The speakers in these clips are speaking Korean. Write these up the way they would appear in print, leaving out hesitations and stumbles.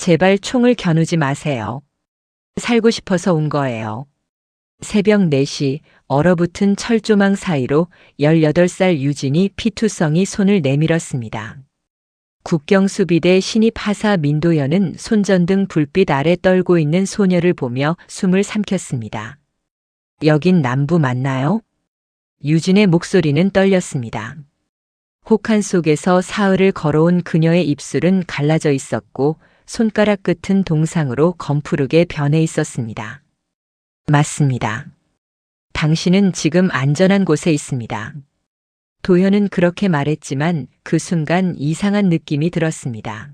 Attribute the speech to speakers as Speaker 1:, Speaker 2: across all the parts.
Speaker 1: 제발 총을 겨누지 마세요. 살고 싶어서 온 거예요. 새벽 4시 얼어붙은 철조망 사이로 18살 유진이 피투성이 손을 내밀었습니다. 국경수비대 신입 하사 민도연은 손전등 불빛 아래 떨고 있는 소녀를 보며 숨을 삼켰습니다. 여긴 남부 맞나요? 유진의 목소리는 떨렸습니다. 혹한 속에서 사흘을 걸어온 그녀의 입술은 갈라져 있었고 손가락 끝은 동상으로 검푸르게 변해 있었습니다. 맞습니다. 당신은 지금 안전한 곳에 있습니다. 도현은 그렇게 말했지만 그 순간 이상한 느낌이 들었습니다.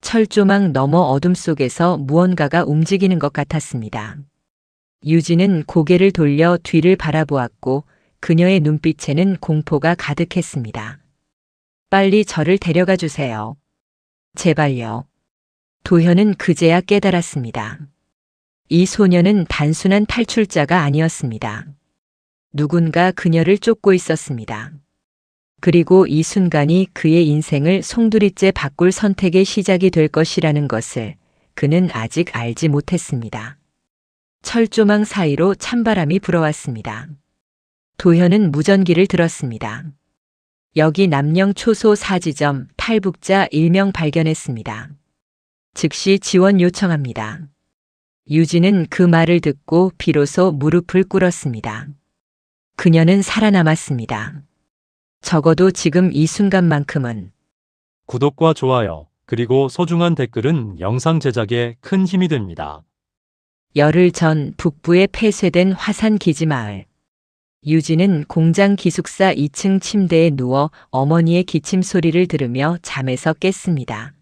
Speaker 1: 철조망 너머 어둠 속에서 무언가가 움직이는 것 같았습니다. 유진은 고개를 돌려 뒤를 바라보았고 그녀의 눈빛에는 공포가 가득했습니다. 빨리 저를 데려가 주세요. 제발요. 도현은 그제야 깨달았습니다. 이 소녀는 단순한 탈출자가 아니었습니다. 누군가 그녀를 쫓고 있었습니다. 그리고 이 순간이 그의 인생을 송두리째 바꿀 선택의 시작이 될 것이라는 것을 그는 아직 알지 못했습니다. 철조망 사이로 찬바람이 불어왔습니다. 도현은 무전기를 들었습니다. 여기 남영 초소 4지점 탈북자 1명 발견했습니다. 즉시 지원 요청합니다. 유진은 그 말을 듣고 비로소 무릎을 꿇었습니다. 그녀는 살아남았습니다. 적어도 지금 이 순간만큼은.
Speaker 2: 구독과 좋아요, 그리고 소중한 댓글은 영상 제작에 큰 힘이 됩니다.
Speaker 1: 열흘 전 북부에 폐쇄된 화산 기지마을. 유진은 공장 기숙사 2층 침대에 누워 어머니의 기침 소리를 들으며 잠에서 깼습니다.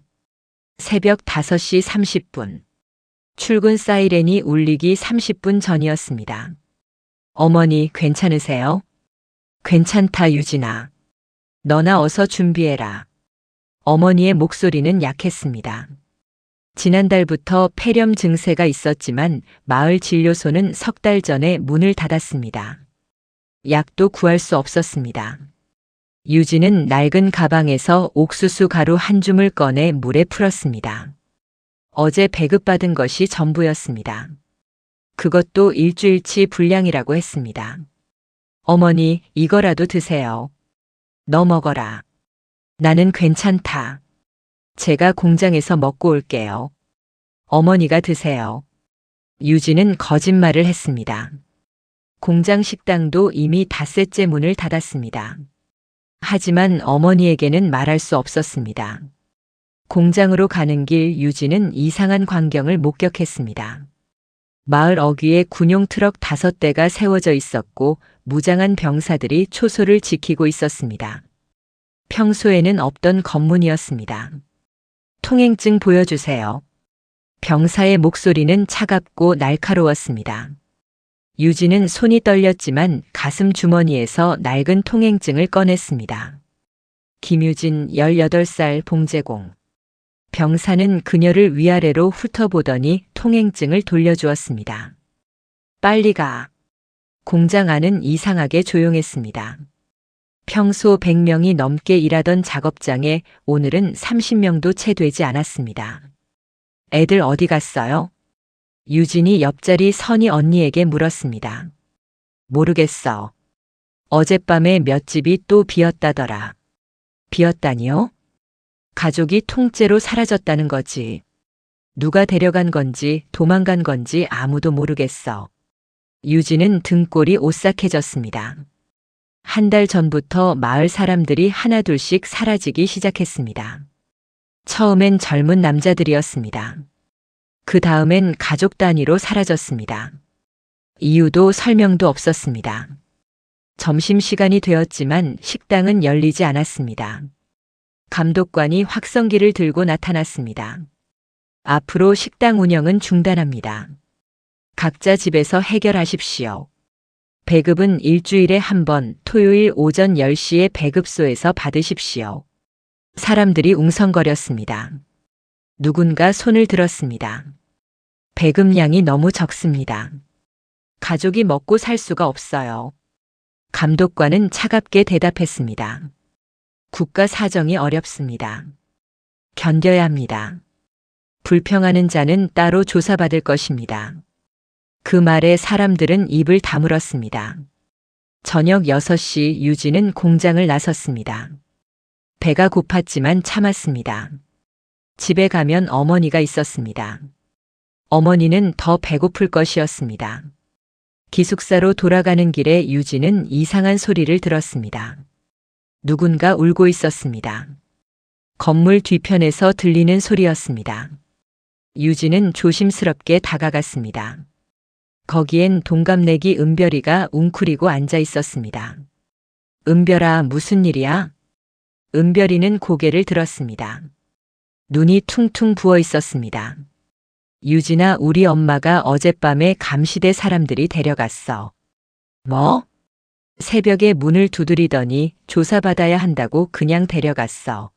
Speaker 1: 새벽 5시 30분. 출근 사이렌이 울리기 30분 전이었습니다. 어머니 괜찮으세요? 괜찮다 유진아. 너나 어서 준비해라. 어머니의 목소리는 약했습니다. 지난달부터 폐렴 증세가 있었지만 마을 진료소는 3달 전에 문을 닫았습니다. 약도 구할 수 없었습니다. 유진은 낡은 가방에서 옥수수 가루 한 줌을 꺼내 물에 풀었습니다. 어제 배급받은 것이 전부였습니다. 그것도 일주일치 분량이라고 했습니다. 어머니, 이거라도 드세요. 너 먹어라. 나는 괜찮다. 제가 공장에서 먹고 올게요. 어머니가 드세요. 유진은 거짓말을 했습니다. 공장 식당도 이미 닷새째 문을 닫았습니다. 하지만 어머니에게는 말할 수 없었습니다. 공장으로 가는 길 유진은 이상한 광경을 목격했습니다. 마을 어귀에 군용 트럭 5대가 세워져 있었고 무장한 병사들이 초소를 지키고 있었습니다. 평소에는 없던 검문이었습니다. 통행증 보여주세요. 병사의 목소리는 차갑고 날카로웠습니다. 유진은 손이 떨렸지만 가슴 주머니에서 낡은 통행증을 꺼냈습니다. 김유진 18살 봉제공. 병사는 그녀를 위아래로 훑어보더니 통행증을 돌려주었습니다. 빨리 가. 공장 안은 이상하게 조용했습니다. 평소 100명이 넘게 일하던 작업장에 오늘은 30명도 채 되지 않았습니다. 애들 어디 갔어요? 유진이 옆자리 선희 언니에게 물었습니다. 모르겠어. 어젯밤에 몇 집이 또 비었다더라. 비었다니요? 가족이 통째로 사라졌다는 거지. 누가 데려간 건지 도망간 건지 아무도 모르겠어. 유진은 등골이 오싹해졌습니다. 한 달 전부터 마을 사람들이 하나둘씩 사라지기 시작했습니다. 처음엔 젊은 남자들이었습니다. 그 다음엔 가족 단위로 사라졌습니다. 이유도 설명도 없었습니다. 점심시간이 되었지만 식당은 열리지 않았습니다. 감독관이 확성기를 들고 나타났습니다. 앞으로 식당 운영은 중단합니다. 각자 집에서 해결하십시오. 배급은 일주일에 한 번 토요일 오전 10시에 배급소에서 받으십시오. 사람들이 웅성거렸습니다. 누군가 손을 들었습니다. 배급량이 너무 적습니다. 가족이 먹고 살 수가 없어요. 감독관은 차갑게 대답했습니다. 국가 사정이 어렵습니다. 견뎌야 합니다. 불평하는 자는 따로 조사받을 것입니다. 그 말에 사람들은 입을 다물었습니다. 저녁 6시 유진은 공장을 나섰습니다. 배가 고팠지만 참았습니다. 집에 가면 어머니가 있었습니다. 어머니는 더 배고플 것이었습니다. 기숙사로 돌아가는 길에 유진은 이상한 소리를 들었습니다. 누군가 울고 있었습니다. 건물 뒤편에서 들리는 소리였습니다. 유진은 조심스럽게 다가갔습니다. 거기엔 동갑내기 은별이가 웅크리고 앉아 있었습니다. 은별아, 무슨 일이야? 은별이는 고개를 들었습니다. 눈이 퉁퉁 부어 있었습니다. 유진아, 우리 엄마가 어젯밤에 감시대 사람들이 데려갔어. 뭐? 새벽에 문을 두드리더니 조사받아야 한다고 그냥 데려갔어.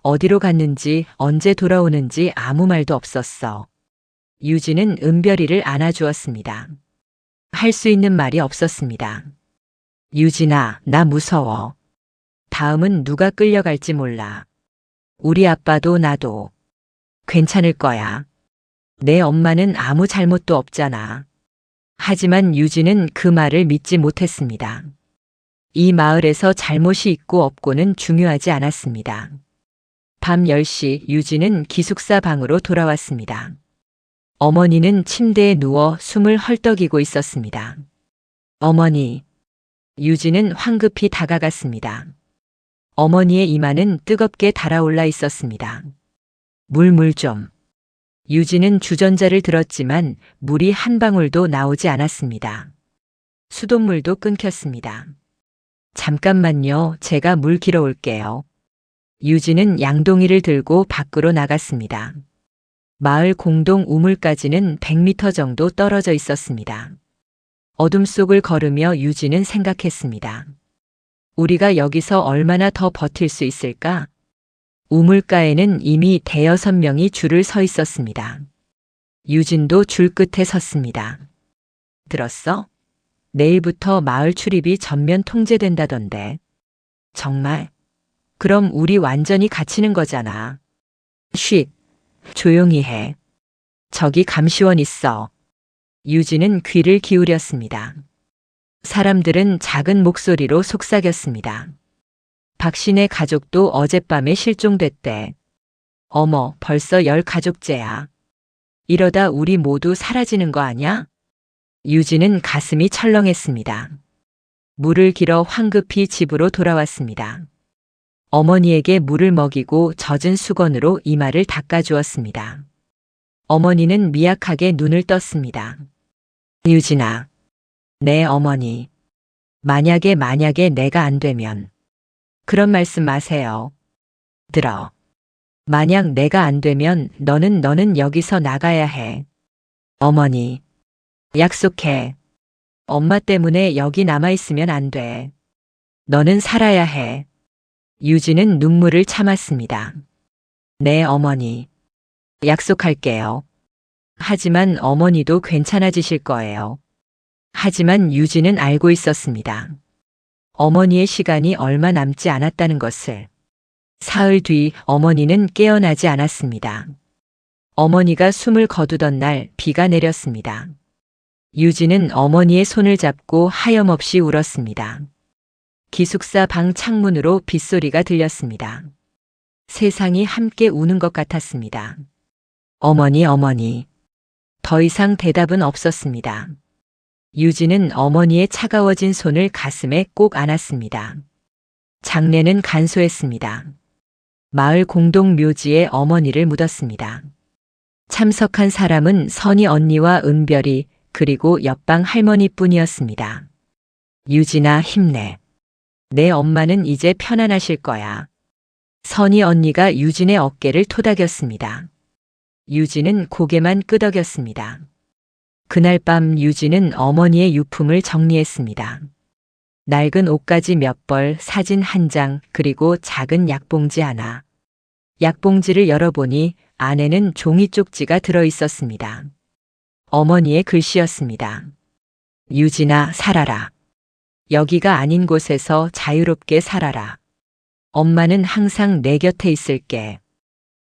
Speaker 1: 어디로 갔는지 언제 돌아오는지 아무 말도 없었어. 유진은 은별이를 안아주었습니다. 할 수 있는 말이 없었습니다. 유진아, 나 무서워. 다음은 누가 끌려갈지 몰라. 우리 아빠도 나도. 괜찮을 거야. 내 엄마는 아무 잘못도 없잖아. 하지만 유진은 그 말을 믿지 못했습니다. 이 마을에서 잘못이 있고 없고는 중요하지 않았습니다. 밤 10시 유진은 기숙사 방으로 돌아왔습니다. 어머니는 침대에 누워 숨을 헐떡이고 있었습니다. 어머니. 유진은 황급히 다가갔습니다. 어머니의 이마는 뜨겁게 달아올라 있었습니다. 물 좀. 유진은 주전자를 들었지만 물이 한 방울도 나오지 않았습니다. 수돗물도 끊겼습니다. 잠깐만요, 제가 물 길어 올게요. 유진은 양동이를 들고 밖으로 나갔습니다. 마을 공동 우물까지는 100m 정도 떨어져 있었습니다. 어둠 속을 걸으며 유진은 생각했습니다. 우리가 여기서 얼마나 더 버틸 수 있을까? 우물가에는 이미 5-6명이 줄을 서 있었습니다. 유진도 줄 끝에 섰습니다. 들었어? 내일부터 마을 출입이 전면 통제된다던데. 정말? 그럼 우리 완전히 갇히는 거잖아. 쉿, 조용히 해. 저기 감시원 있어. 유진은 귀를 기울였습니다. 사람들은 작은 목소리로 속삭였습니다. 박신의 가족도 어젯밤에 실종됐대. 어머, 벌써 10가족째야. 이러다 우리 모두 사라지는 거 아냐? 유진은 가슴이 철렁했습니다. 물을 길어 황급히 집으로 돌아왔습니다. 어머니에게 물을 먹이고 젖은 수건으로 이마를 닦아주었습니다. 어머니는 미약하게 눈을 떴습니다. 유진아. 네, 어머니. 만약에 내가 안 되면. 그런 말씀 마세요. 들어. 만약 내가 안 되면 너는 여기서 나가야 해. 어머니. 약속해. 엄마 때문에 여기 남아있으면 안 돼. 너는 살아야 해. 유진은 눈물을 참았습니다. 네, 어머니. 약속할게요. 하지만 어머니도 괜찮아지실 거예요. 하지만 유진은 알고 있었습니다. 어머니의 시간이 얼마 남지 않았다는 것을. 사흘 뒤 어머니는 깨어나지 않았습니다. 어머니가 숨을 거두던 날 비가 내렸습니다. 유진은 어머니의 손을 잡고 하염없이 울었습니다. 기숙사 방 창문으로 빗소리가 들렸습니다. 세상이 함께 우는 것 같았습니다. 어머니. 더 이상 대답은 없었습니다. 유진은 어머니의 차가워진 손을 가슴에 꼭 안았습니다. 장례는 간소했습니다. 마을 공동 묘지에 어머니를 묻었습니다. 참석한 사람은 선희 언니와 은별이 그리고 옆방 할머니뿐이었습니다. 유진아, 힘내. 내 엄마는 이제 편안하실 거야. 선희 언니가 유진의 어깨를 토닥였습니다. 유진은 고개만 끄덕였습니다. 그날 밤 유진은 어머니의 유품을 정리했습니다. 낡은 옷가지 몇 벌, 사진 한 장, 그리고 작은 약봉지 하나. 약봉지를 열어보니 안에는 종이 쪽지가 들어 있었습니다. 어머니의 글씨였습니다. 유진아, 살아라. 여기가 아닌 곳에서 자유롭게 살아라. 엄마는 항상 내 곁에 있을게.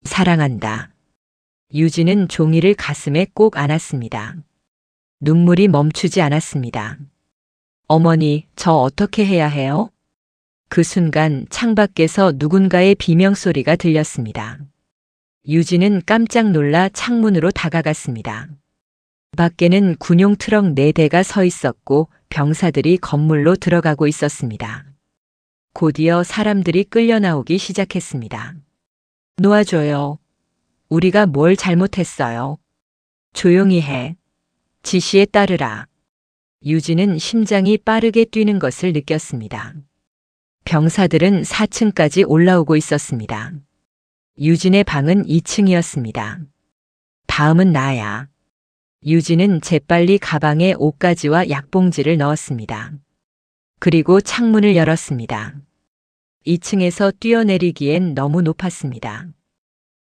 Speaker 1: 사랑한다. 유진은 종이를 가슴에 꼭 안았습니다. 눈물이 멈추지 않았습니다. 어머니, 저 어떻게 해야 해요? 그 순간 창밖에서 누군가의 비명소리가 들렸습니다. 유진은 깜짝 놀라 창문으로 다가갔습니다. 밖에는 군용 트럭 4대가 서 있었고 병사들이 건물로 들어가고 있었습니다. 곧이어 사람들이 끌려 나오기 시작했습니다. 놓아줘요. 우리가 뭘 잘못했어요. 조용히 해. 지시에 따르라. 유진은 심장이 빠르게 뛰는 것을 느꼈습니다. 병사들은 4층까지 올라오고 있었습니다. 유진의 방은 2층이었습니다. 다음은 나야. 유진은 재빨리 가방에 옷가지와 약봉지를 넣었습니다. 그리고 창문을 열었습니다. 2층에서 뛰어내리기엔 너무 높았습니다.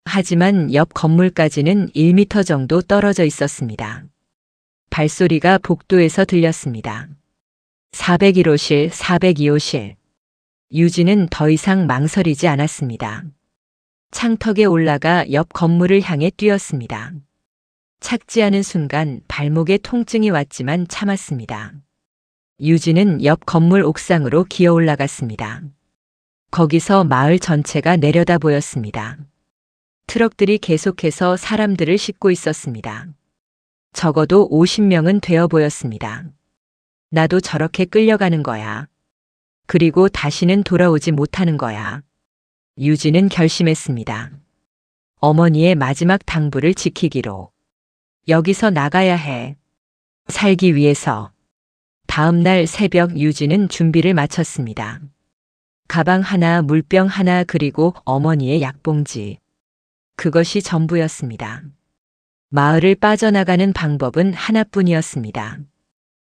Speaker 1: 하지만 옆 건물까지는 1m 정도 떨어져 있었습니다. 발소리가 복도에서 들렸습니다. 401호실, 402호실. 유진은 더 이상 망설이지 않았습니다. 창턱에 올라가 옆 건물을 향해 뛰었습니다. 착지하는 순간 발목에 통증이 왔지만 참았습니다. 유진은 옆 건물 옥상으로 기어 올라갔습니다. 거기서 마을 전체가 내려다 보였습니다. 트럭들이 계속해서 사람들을 싣고 있었습니다. 적어도 50명은 되어 보였습니다. 나도 저렇게 끌려가는 거야. 그리고 다시는 돌아오지 못하는 거야. 유진은 결심했습니다. 어머니의 마지막 당부를 지키기로. 여기서 나가야 해. 살기 위해서. 다음 날 새벽 유진은 준비를 마쳤습니다. 가방 하나, 물병 하나, 그리고 어머니의 약봉지. 그것이 전부였습니다. 마을을 빠져나가는 방법은 하나뿐이었습니다.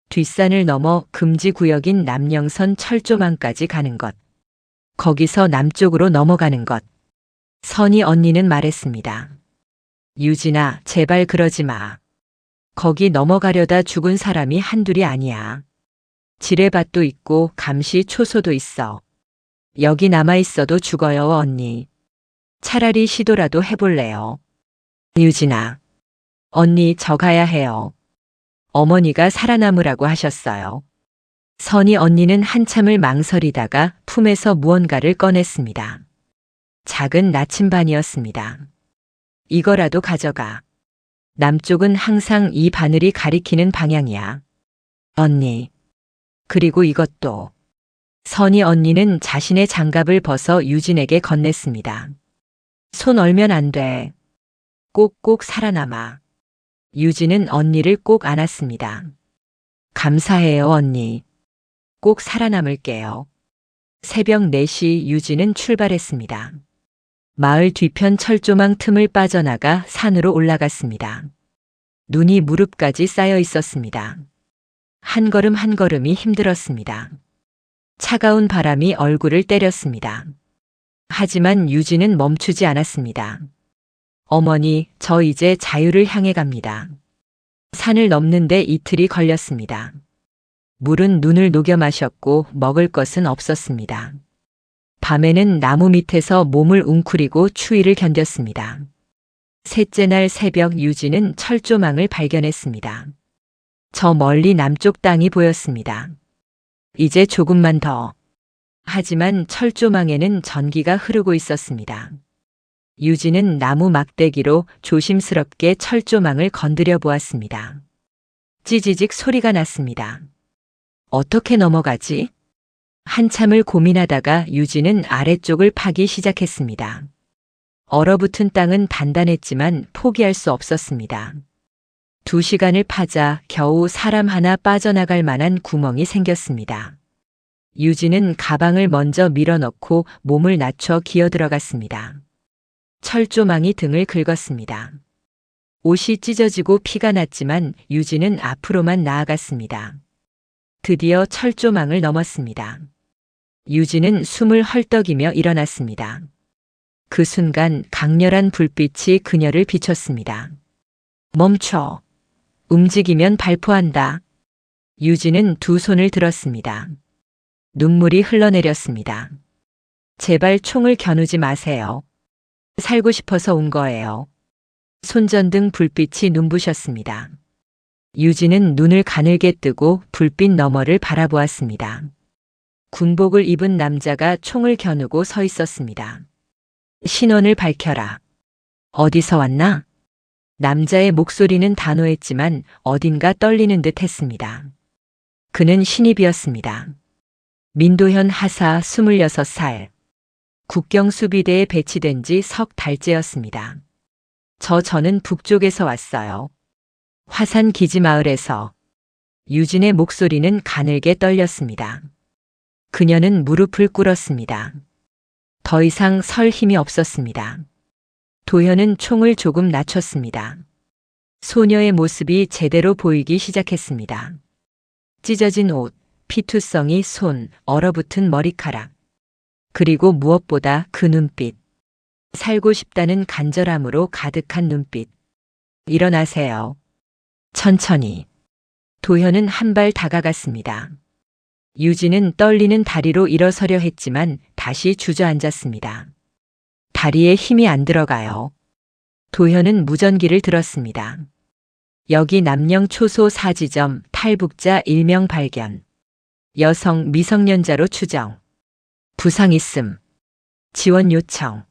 Speaker 1: 뒷산을 넘어 금지구역인 남영선 철조망까지 가는 것. 거기서 남쪽으로 넘어가는 것. 선희 언니는 말했습니다. 유진아, 제발 그러지 마. 거기 넘어가려다 죽은 사람이 한둘이 아니야. 지뢰밭도 있고 감시 초소도 있어. 여기 남아있어도 죽어요, 언니. 차라리 시도라도 해볼래요. 유진아. 언니, 저 가야 해요. 어머니가 살아남으라고 하셨어요. 선희 언니는 한참을 망설이다가 품에서 무언가를 꺼냈습니다. 작은 나침반이었습니다. 이거라도 가져가. 남쪽은 항상 이 바늘이 가리키는 방향이야. 언니. 그리고 이것도. 선희 언니는 자신의 장갑을 벗어 유진에게 건넸습니다. 손 얼면 안 돼. 꼭꼭 살아남아. 유진은 언니를 꼭 안았습니다. 감사해요, 언니. 꼭 살아남을게요. 새벽 4시 유진은 출발했습니다. 마을 뒤편 철조망 틈을 빠져나가 산으로 올라갔습니다. 눈이 무릎까지 쌓여 있었습니다. 한 걸음 한 걸음이 힘들었습니다. 차가운 바람이 얼굴을 때렸습니다. 하지만 유진은 멈추지 않았습니다. 어머니, 저 이제 자유를 향해 갑니다. 산을 넘는데 이틀이 걸렸습니다. 물은 눈을 녹여 마셨고 먹을 것은 없었습니다. 밤에는 나무 밑에서 몸을 웅크리고 추위를 견뎠습니다. 셋째 날 새벽 유진은 철조망을 발견했습니다. 저 멀리 남쪽 땅이 보였습니다. 이제 조금만 더. 하지만 철조망에는 전기가 흐르고 있었습니다. 유진은 나무 막대기로 조심스럽게 철조망을 건드려 보았습니다. 찌지직 소리가 났습니다. 어떻게 넘어가지? 한참을 고민하다가 유진은 아래쪽을 파기 시작했습니다. 얼어붙은 땅은 단단했지만 포기할 수 없었습니다. 2시간을 파자 겨우 사람 하나 빠져나갈 만한 구멍이 생겼습니다. 유진은 가방을 먼저 밀어넣고 몸을 낮춰 기어 들어갔습니다. 철조망이 등을 긁었습니다. 옷이 찢어지고 피가 났지만 유진은 앞으로만 나아갔습니다. 드디어 철조망을 넘었습니다. 유진은 숨을 헐떡이며 일어났습니다. 그 순간 강렬한 불빛이 그녀를 비췄습니다. 멈춰. 움직이면 발포한다. 유진은 2 손을 들었습니다. 눈물이 흘러내렸습니다. 제발 총을 겨누지 마세요. 살고 싶어서 온 거예요. 손전등 불빛이 눈부셨습니다. 유진은 눈을 가늘게 뜨고 불빛 너머를 바라보았습니다. 군복을 입은 남자가 총을 겨누고 서 있었습니다. 신원을 밝혀라. 어디서 왔나? 남자의 목소리는 단호했지만 어딘가 떨리는 듯 했습니다. 그는 신입이었습니다. 민도현 하사 26살. 국경수비대에 배치된 지 석 달째였습니다. 저는 북쪽에서 왔어요. 화산 기지마을에서. 유진의 목소리는 가늘게 떨렸습니다. 그녀는 무릎을 꿇었습니다. 더 이상 설 힘이 없었습니다. 도현은 총을 조금 낮췄습니다. 소녀의 모습이 제대로 보이기 시작했습니다. 찢어진 옷, 피투성이 손, 얼어붙은 머리카락. 그리고 무엇보다 그 눈빛. 살고 싶다는 간절함으로 가득한 눈빛. 일어나세요. 천천히. 도현은 한 발 다가갔습니다. 유진은 떨리는 다리로 일어서려 했지만 다시 주저앉았습니다. 다리에 힘이 안 들어가요. 도현은 무전기를 들었습니다. 여기 남영 초소 4지점 탈북자 1명 발견. 여성 미성년자로 추정. 부상 있음. 지원 요청.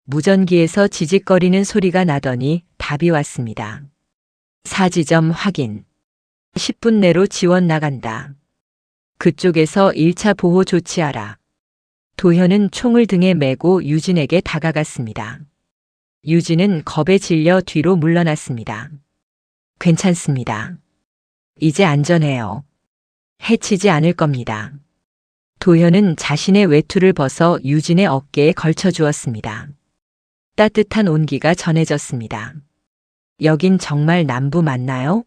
Speaker 1: 무전기에서 지직거리는 소리가 나더니 답이 왔습니다. 4지점 확인. 10분 내로 지원 나간다. 그쪽에서 1차 보호 조치하라. 도현은 총을 등에 메고 유진에게 다가갔습니다. 유진은 겁에 질려 뒤로 물러났습니다. 괜찮습니다. 이제 안전해요. 해치지 않을 겁니다. 도현은 자신의 외투를 벗어 유진의 어깨에 걸쳐 주었습니다. 따뜻한 온기가 전해졌습니다. 여긴 정말 남부 맞나요?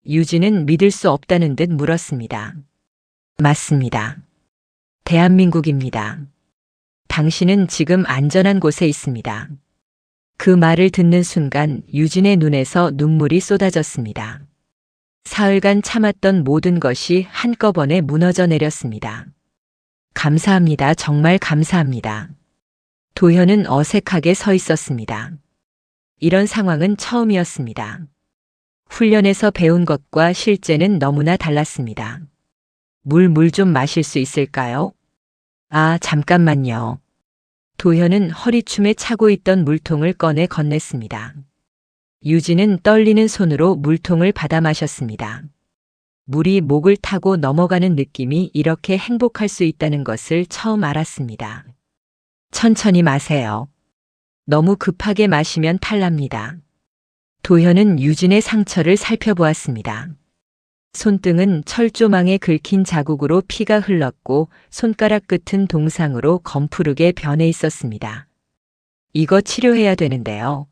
Speaker 1: 유진은 믿을 수 없다는 듯 물었습니다. 맞습니다. 대한민국입니다. 당신은 지금 안전한 곳에 있습니다. 그 말을 듣는 순간 유진의 눈에서 눈물이 쏟아졌습니다. 사흘간 참았던 모든 것이 한꺼번에 무너져 내렸습니다. 감사합니다. 정말 감사합니다. 도현은 어색하게 서 있었습니다. 이런 상황은 처음이었습니다. 훈련에서 배운 것과 실제는 너무나 달랐습니다. 물 좀 마실 수 있을까요? 아, 잠깐만요. 도현은 허리춤에 차고 있던 물통을 꺼내 건넸습니다. 유진은 떨리는 손으로 물통을 받아 마셨습니다. 물이 목을 타고 넘어가는 느낌이 이렇게 행복할 수 있다는 것을 처음 알았습니다. 천천히 마세요. 너무 급하게 마시면 탈납니다. 도현은 유진의 상처를 살펴보았습니다. 손등은 철조망에 긁힌 자국으로 피가 흘렀고 손가락 끝은 동상으로 검푸르게 변해 있었습니다. 이거 치료해야 되는데요.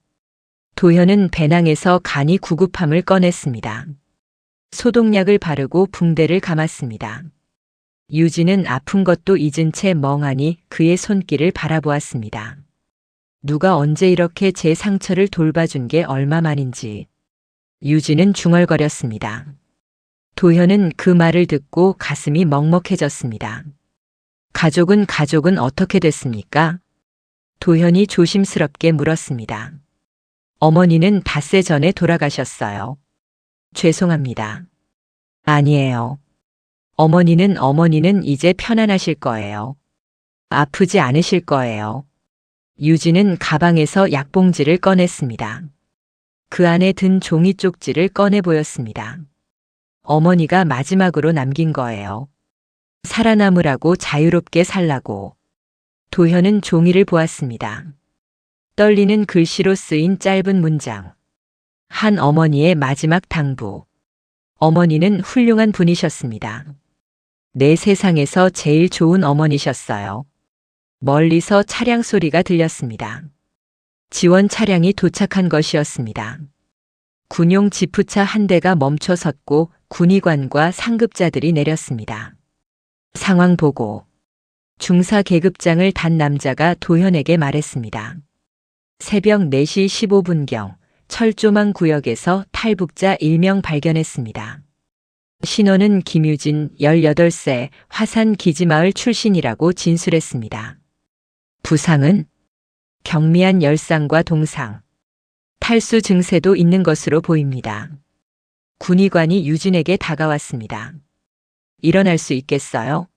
Speaker 1: 도현은 배낭에서 간이 구급함을 꺼냈습니다. 소독약을 바르고 붕대를 감았습니다. 유진은 아픈 것도 잊은 채 멍하니 그의 손길을 바라보았습니다. 누가 언제 이렇게 제 상처를 돌봐준 게 얼마만인지. 유진은 중얼거렸습니다. 도현은 그 말을 듣고 가슴이 먹먹해졌습니다. 가족은 어떻게 됐습니까? 도현이 조심스럽게 물었습니다. 어머니는 닷새 전에 돌아가셨어요. 죄송합니다. 아니에요. 어머니는 이제 편안하실 거예요. 아프지 않으실 거예요. 유진은 가방에서 약봉지를 꺼냈습니다. 그 안에 든 종이 쪽지를 꺼내 보였습니다. 어머니가 마지막으로 남긴 거예요. 살아남으라고 자유롭게 살라고. 도현은 종이를 보았습니다. 떨리는 글씨로 쓰인 짧은 문장. 한 어머니의 마지막 당부. 어머니는 훌륭한 분이셨습니다. 내 세상에서 제일 좋은 어머니셨어요. 멀리서 차량 소리가 들렸습니다. 지원 차량이 도착한 것이었습니다. 군용 지프차 한 대가 멈춰 섰고 군의관과 상급자들이 내렸습니다. 상황 보고. 중사 계급장을 단 남자가 도현에게 말했습니다. 새벽 4시 15분경 철조망 구역에서 탈북자 1명 발견했습니다. 신원은 김유진 18세 화산 기지마을 출신이라고 진술했습니다. 부상은 경미한 열상과 동상. 탈수 증세도 있는 것으로 보입니다. 군의관이 유진에게 다가왔습니다. 일어날 수 있겠어요?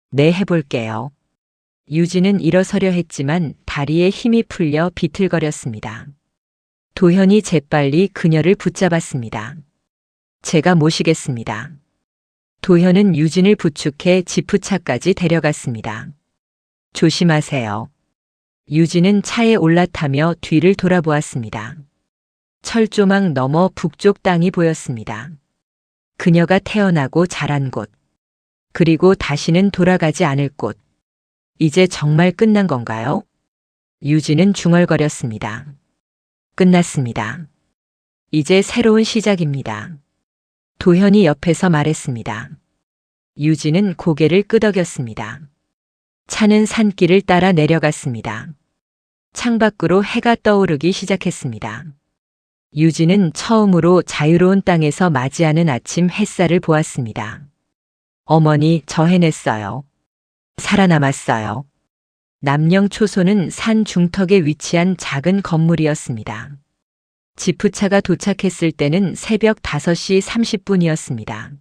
Speaker 1: 네, 해볼게요. 유진은 일어서려 했지만 다리에 힘이 풀려 비틀거렸습니다. 도현이 재빨리 그녀를 붙잡았습니다. 제가 모시겠습니다. 도현은 유진을 부축해 지프차까지 데려갔습니다. 조심하세요. 유진은 차에 올라타며 뒤를 돌아보았습니다. 철조망 너머 북쪽 땅이 보였습니다. 그녀가 태어나고 자란 곳, 그리고 다시는 돌아가지 않을 곳. 이제 정말 끝난 건가요? 유진은 중얼거렸습니다. 끝났습니다. 이제 새로운 시작입니다. 도현이 옆에서 말했습니다. 유진은 고개를 끄덕였습니다. 차는 산길을 따라 내려갔습니다. 창밖으로 해가 떠오르기 시작했습니다. 유진은 처음으로 자유로운 땅에서 맞이하는 아침 햇살을 보았습니다. 어머니, 저 해냈어요. 살아남았어요. 남영초소는 산 중턱에 위치한 작은 건물이었습니다. 지프차가 도착했을 때는 새벽 5시 30분이었습니다.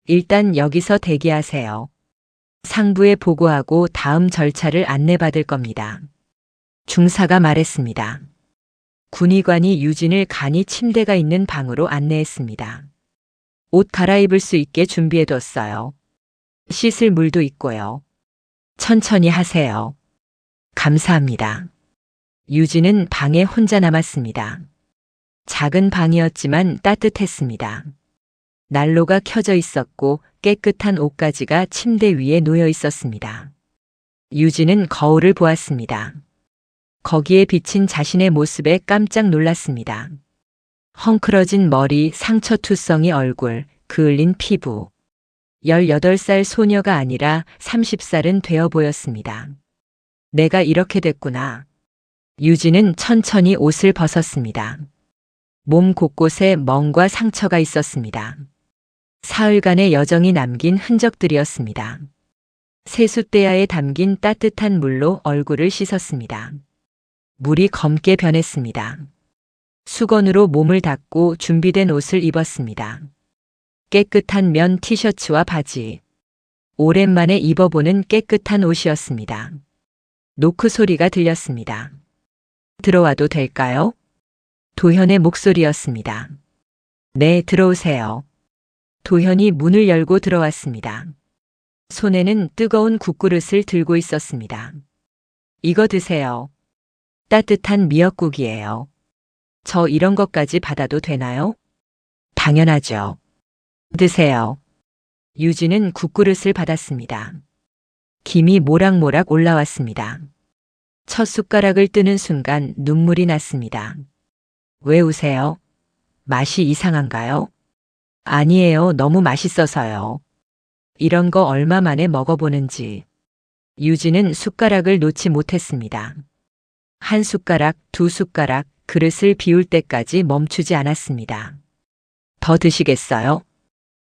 Speaker 1: 일단 여기서 대기하세요. 상부에 보고하고 다음 절차를 안내받을 겁니다. 중사가 말했습니다. 군의관이 유진을 간이 침대가 있는 방으로 안내했습니다. 옷 갈아입을 수 있게 준비해뒀어요. 씻을 물도 있고요. 천천히 하세요. 감사합니다. 유진은 방에 혼자 남았습니다. 작은 방이었지만 따뜻했습니다. 난로가 켜져 있었고 깨끗한 옷가지가 침대 위에 놓여 있었습니다. 유진은 거울을 보았습니다. 거기에 비친 자신의 모습에 깜짝 놀랐습니다. 헝클어진 머리, 상처투성이 얼굴, 그을린 피부. 18살 소녀가 아니라 30살은 되어 보였습니다. 내가 이렇게 됐구나. 유진은 천천히 옷을 벗었습니다. 몸 곳곳에 멍과 상처가 있었습니다. 사흘간의 여정이 남긴 흔적들이었습니다. 세숫대야에 담긴 따뜻한 물로 얼굴을 씻었습니다. 물이 검게 변했습니다. 수건으로 몸을 닦고 준비된 옷을 입었습니다. 깨끗한 면 티셔츠와 바지. 오랜만에 입어보는 깨끗한 옷이었습니다. 노크 소리가 들렸습니다. 들어와도 될까요? 도현의 목소리였습니다. 네, 들어오세요. 도현이 문을 열고 들어왔습니다. 손에는 뜨거운 국그릇을 들고 있었습니다. 이거 드세요. 따뜻한 미역국이에요. 저 이런 것까지 받아도 되나요? 당연하죠. 드세요. 유진은 국그릇을 받았습니다. 김이 모락모락 올라왔습니다. 첫 숟가락을 뜨는 순간 눈물이 났습니다. 왜 우세요? 맛이 이상한가요? 아니에요. 너무 맛있어서요. 이런 거 얼마 만에 먹어보는지. 유진은 숟가락을 놓지 못했습니다. 한 숟가락, 두 숟가락, 그릇을 비울 때까지 멈추지 않았습니다. 더 드시겠어요?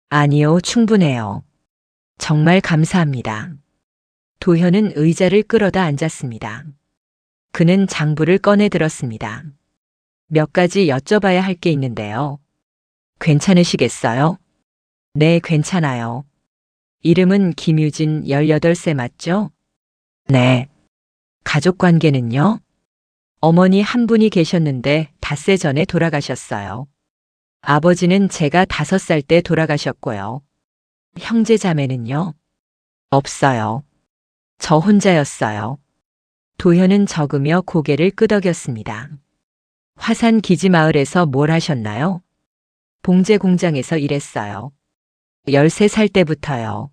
Speaker 1: 아니요, 충분해요. 정말 감사합니다. 도현은 의자를 끌어다 앉았습니다. 그는 장부를 꺼내 들었습니다. 몇 가지 여쭤봐야 할 게 있는데요. 괜찮으시겠어요? 네, 괜찮아요. 이름은 김유진, 18세 맞죠? 네. 가족 관계는요? 어머니 한 분이 계셨는데 닷새 전에 돌아가셨어요. 아버지는 제가 5살 때 돌아가셨고요. 형제 자매는요? 없어요. 저 혼자였어요. 도현은 적으며 고개를 끄덕였습니다. 화산 기지마을에서 뭘 하셨나요? 봉제 공장에서 일했어요. 13살 때부터요.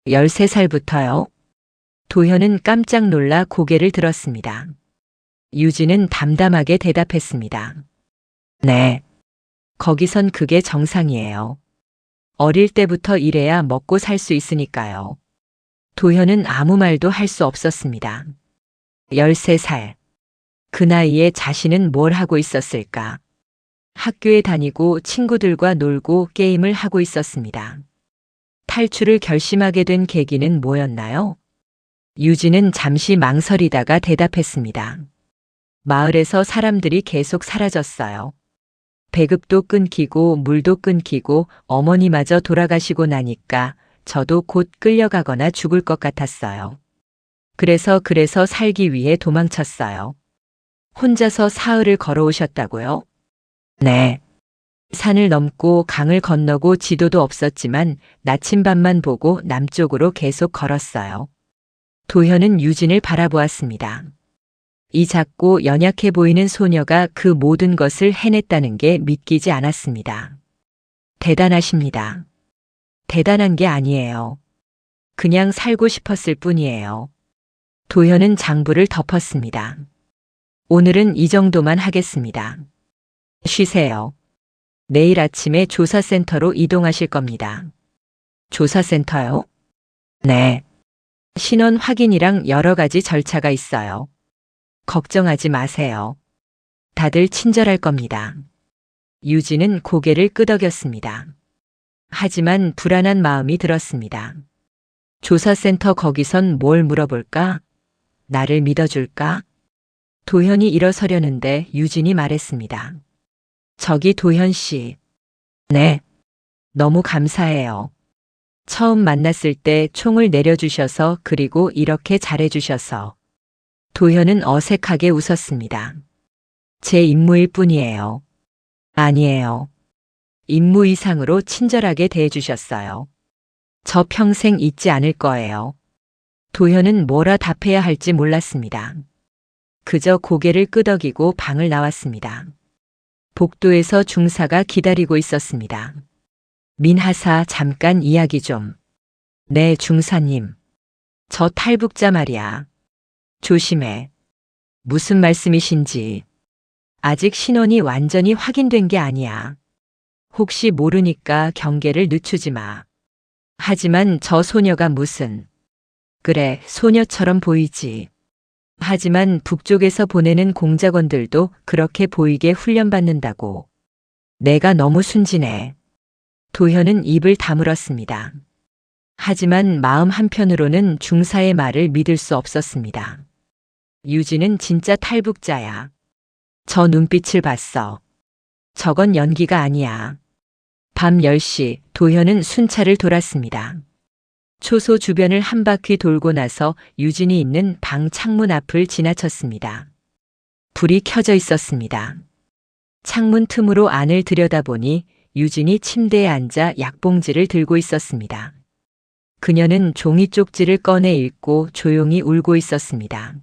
Speaker 1: 13살부터요? 도현은 깜짝 놀라 고개를 들었습니다. 유진은 담담하게 대답했습니다. 네. 거기선 그게 정상이에요. 어릴 때부터 일해야 먹고 살 수 있으니까요. 도현은 아무 말도 할 수 없었습니다. 13살. 그 나이에 자신은 뭘 하고 있었을까? 학교에 다니고 친구들과 놀고 게임을 하고 있었습니다. 탈출을 결심하게 된 계기는 뭐였나요? 유진은 잠시 망설이다가 대답했습니다. 마을에서 사람들이 계속 사라졌어요. 배급도 끊기고 물도 끊기고 어머니마저 돌아가시고 나니까 저도 곧 끌려가거나 죽을 것 같았어요. 그래서 살기 위해 도망쳤어요. 혼자서 사흘을 걸어오셨다고요? 네. 산을 넘고 강을 건너고 지도도 없었지만 나침반만 보고 남쪽으로 계속 걸었어요. 도현은 유진을 바라보았습니다. 이 작고 연약해 보이는 소녀가 그 모든 것을 해냈다는 게 믿기지 않았습니다. 대단하십니다. 대단한 게 아니에요. 그냥 살고 싶었을 뿐이에요. 도현은 장부를 덮었습니다. 오늘은 이 정도만 하겠습니다. 쉬세요. 내일 아침에 조사센터로 이동하실 겁니다. 조사센터요? 네. 신원 확인이랑 여러 가지 절차가 있어요. 걱정하지 마세요. 다들 친절할 겁니다. 유진은 고개를 끄덕였습니다. 하지만 불안한 마음이 들었습니다. 조사센터 거기선 뭘 물어볼까? 나를 믿어줄까? 도현이 일어서려는데 유진이 말했습니다. 저기 도현 씨. 네. 너무 감사해요. 처음 만났을 때 총을 내려주셔서 그리고 이렇게 잘해주셔서. 도현은 어색하게 웃었습니다. 제 임무일 뿐이에요. 아니에요. 임무 이상으로 친절하게 대해주셨어요. 저 평생 잊지 않을 거예요. 도현은 뭐라 답해야 할지 몰랐습니다. 그저 고개를 끄덕이고 방을 나왔습니다. 복도에서 중사가 기다리고 있었습니다. 민하사 잠깐 이야기 좀. 네, 중사님. 저 탈북자 말이야. 조심해. 무슨 말씀이신지. 아직 신원이 완전히 확인된 게 아니야. 혹시 모르니까 경계를 늦추지 마. 하지만 저 소녀가 무슨. 그래, 소녀처럼 보이지. 하지만 북쪽에서 보내는 공작원들도 그렇게 보이게 훈련받는다고. 내가 너무 순진해. 도현은 입을 다물었습니다. 하지만 마음 한편으로는 중사의 말을 믿을 수 없었습니다. 유진은 진짜 탈북자야. 저 눈빛을 봤어. 저건 연기가 아니야. 밤 10시 도현은 순찰을 돌았습니다. 초소 주변을 한 바퀴 돌고 나서 유진이 있는 방 창문 앞을 지나쳤습니다. 불이 켜져 있었습니다. 창문 틈으로 안을 들여다보니 유진이 침대에 앉아 약봉지를 들고 있었습니다. 그녀는 종이 쪽지를 꺼내 읽고 조용히 울고 있었습니다.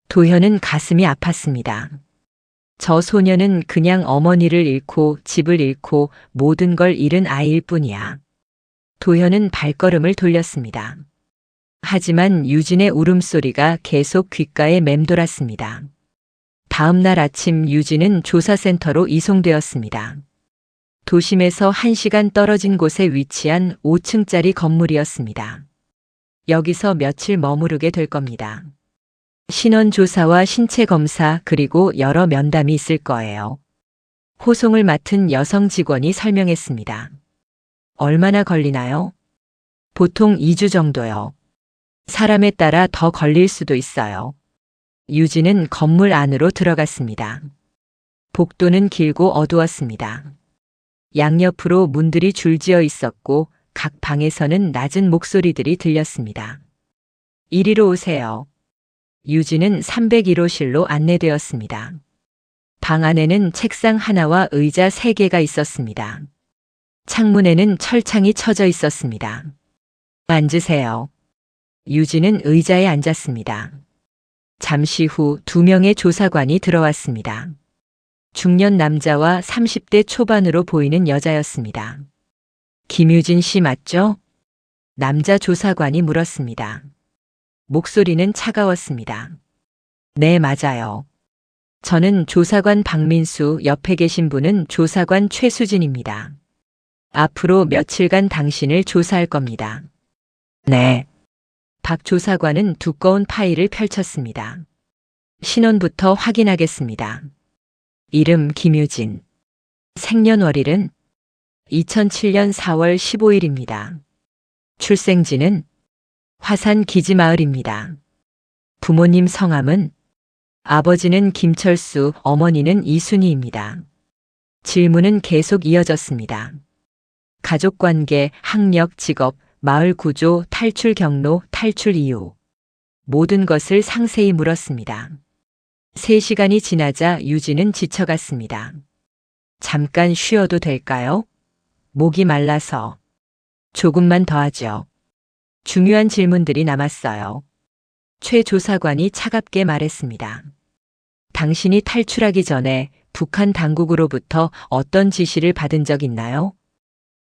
Speaker 1: 도현은 가슴이 아팠습니다. 저 소녀는 그냥 어머니를 잃고 집을 잃고 모든 걸 잃은 아이일 뿐이야. 도현은 발걸음을 돌렸습니다. 하지만 유진의 울음소리가 계속 귓가에 맴돌았습니다. 다음 날 아침 유진은 조사센터로 이송되었습니다. 도심에서 1시간 떨어진 곳에 위치한 5층짜리 건물이었습니다. 여기서 며칠 머무르게 될 겁니다. 신원 조사와 신체 검사 그리고 여러 면담이 있을 거예요. 호송을 맡은 여성 직원이 설명했습니다. 얼마나 걸리나요? 보통 2주 정도요. 사람에 따라 더 걸릴 수도 있어요. 유진은 건물 안으로 들어갔습니다. 복도는 길고 어두웠습니다. 양옆으로 문들이 줄지어 있었고 각 방에서는 낮은 목소리들이 들렸습니다. 이리로 오세요. 유진은 301호실로 안내되었습니다. 방 안에는 책상 하나와 의자 3개가 있었습니다. 창문에는 철창이 쳐져 있었습니다. 앉으세요. 유진은 의자에 앉았습니다. 잠시 후 2명의 조사관이 들어왔습니다. 중년 남자와 30대 초반으로 보이는 여자였습니다. 김유진 씨 맞죠? 남자 조사관이 물었습니다. 목소리는 차가웠습니다. 네, 맞아요. 저는 조사관 박민수, 옆에 계신 분은 조사관 최수진입니다. 앞으로 며칠간 당신을 조사할 겁니다. 네. 박 조사관은 두꺼운 파일을 펼쳤습니다. 신원부터 확인하겠습니다. 이름 김유진. 생년월일은 2007년 4월 15일입니다. 출생지는 화산 기지마을입니다. 부모님 성함은 아버지는 김철수, 어머니는 이순희입니다. 질문은 계속 이어졌습니다. 가족관계, 학력, 직업, 마을 구조, 탈출 경로, 탈출 이유. 모든 것을 상세히 물었습니다. 3시간이 지나자 유진은 지쳐갔습니다. 잠깐 쉬어도 될까요? 목이 말라서. 조금만 더 하죠. 중요한 질문들이 남았어요. 최 조사관이 차갑게 말했습니다. 당신이 탈출하기 전에 북한 당국으로부터 어떤 지시를 받은 적 있나요?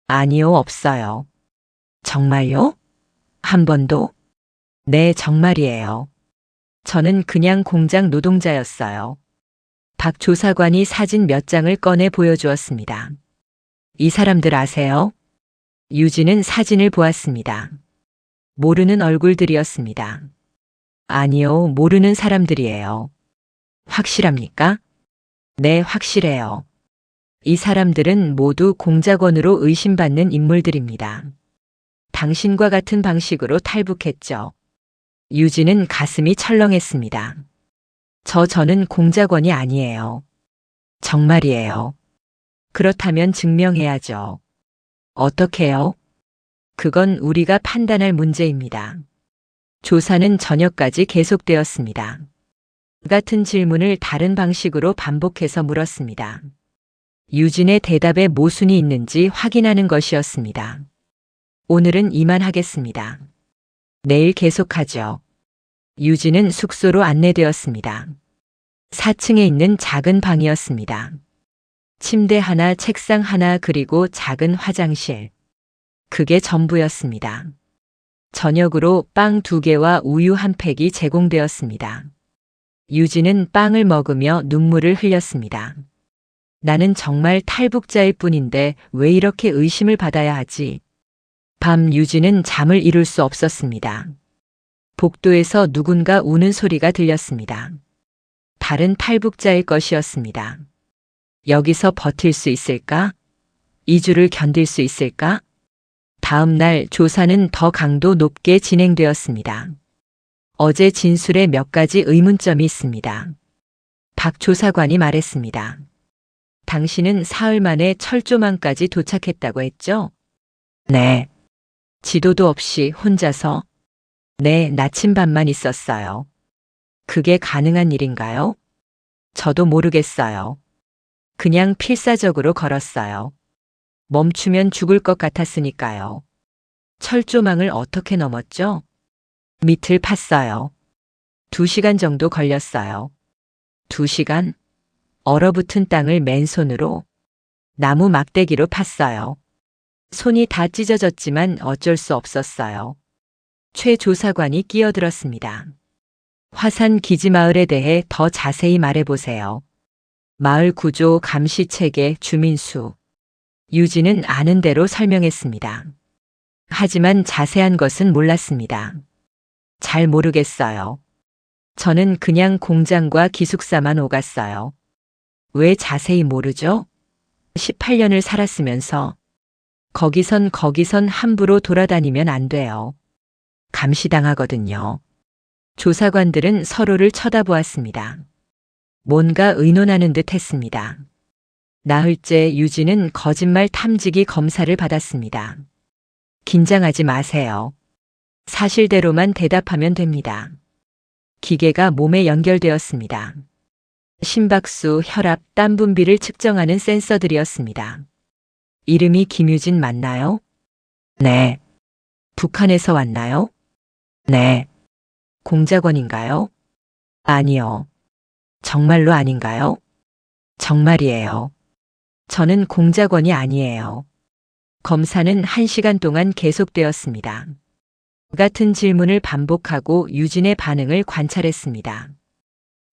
Speaker 1: 아니요, 없어요. 정말요? 한 번도? 네, 정말이에요. 저는 그냥 공장 노동자였어요. 박 조사관이 사진 몇 장을 꺼내 보여주었습니다. 이 사람들 아세요? 유진은 사진을 보았습니다. 모르는 얼굴들이었습니다. 아니요, 모르는 사람들이에요. 확실합니까? 네, 확실해요. 이 사람들은 모두 공작원으로 의심받는 인물들입니다. 당신과 같은 방식으로 탈북했죠. 유진은 가슴이 철렁했습니다. 저는 공작원이 아니에요. 정말이에요. 그렇다면 증명해야죠. 어떻게요? 그건 우리가 판단할 문제입니다. 조사는 저녁까지 계속되었습니다. 같은 질문을 다른 방식으로 반복해서 물었습니다. 유진의 대답에 모순이 있는지 확인하는 것이었습니다. 오늘은 이만하겠습니다. 내일 계속하죠. 유진은 숙소로 안내되었습니다. 4층에 있는 작은 방이었습니다. 침대 하나, 책상 하나, 그리고 작은 화장실. 그게 전부였습니다. 저녁으로 빵 2개와 우유 한 팩이 제공되었습니다. 유진은 빵을 먹으며 눈물을 흘렸습니다. 나는 정말 탈북자일 뿐인데 왜 이렇게 의심을 받아야 하지? 밤 유진은 잠을 이룰 수 없었습니다. 복도에서 누군가 우는 소리가 들렸습니다. 다른 탈북자일 것이었습니다. 여기서 버틸 수 있을까? 2주를 견딜 수 있을까? 다음 날 조사는 더 강도 높게 진행되었습니다. 어제 진술에 몇 가지 의문점이 있습니다. 박 조사관이 말했습니다. 당신은 사흘 만에 철조망까지 도착했다고 했죠? 네. 지도도 없이 혼자서? 네, 나침반만 있었어요. 그게 가능한 일인가요? 저도 모르겠어요. 그냥 필사적으로 걸었어요. 멈추면 죽을 것 같았으니까요. 철조망을 어떻게 넘었죠? 밑을 팠어요. 2시간 정도 걸렸어요. 2시간? 얼어붙은 땅을 맨손으로 나무 막대기로 팠어요. 손이 다 찢어졌지만 어쩔 수 없었어요. 최 조사관이 끼어들었습니다. 화산 기지마을에 대해 더 자세히 말해보세요. 마을 구조, 감시 체계, 주민수. 유진은 아는 대로 설명했습니다. 하지만 자세한 것은 몰랐습니다. 잘 모르겠어요. 저는 그냥 공장과 기숙사만 오갔어요. 왜 자세히 모르죠? 18년을 살았으면서 거기선 함부로 돌아다니면 안 돼요. 감시당하거든요. 조사관들은 서로를 쳐다보았습니다. 뭔가 의논하는 듯 했습니다. 나흘째 유진은 거짓말 탐지기 검사를 받았습니다. 긴장하지 마세요. 사실대로만 대답하면 됩니다. 기계가 몸에 연결되었습니다. 심박수, 혈압, 땀 분비를 측정하는 센서들이었습니다. 이름이 김유진 맞나요? 네. 북한에서 왔나요? 네. 공작원인가요? 아니요. 정말로 아닌가요? 정말이에요. 저는 공작원이 아니에요. 검사는 1시간 동안 계속되었습니다. 같은 질문을 반복하고 유진의 반응을 관찰했습니다.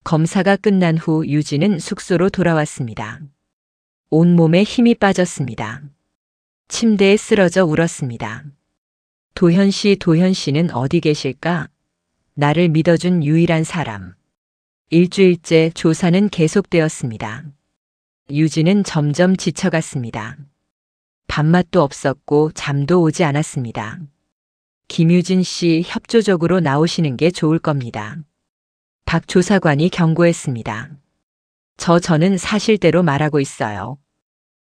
Speaker 1: 검사가 끝난 후 유진은 숙소로 돌아왔습니다. 온몸에 힘이 빠졌습니다. 침대에 쓰러져 울었습니다. 도현 씨는 어디 계실까? 나를 믿어준 유일한 사람. 일주일째 조사는 계속되었습니다. 유진은 점점 지쳐갔습니다. 밥맛도 없었고 잠도 오지 않았습니다. 김유진 씨 협조적으로 나오시는 게 좋을 겁니다. 박 조사관이 경고했습니다. 저는 사실대로 말하고 있어요.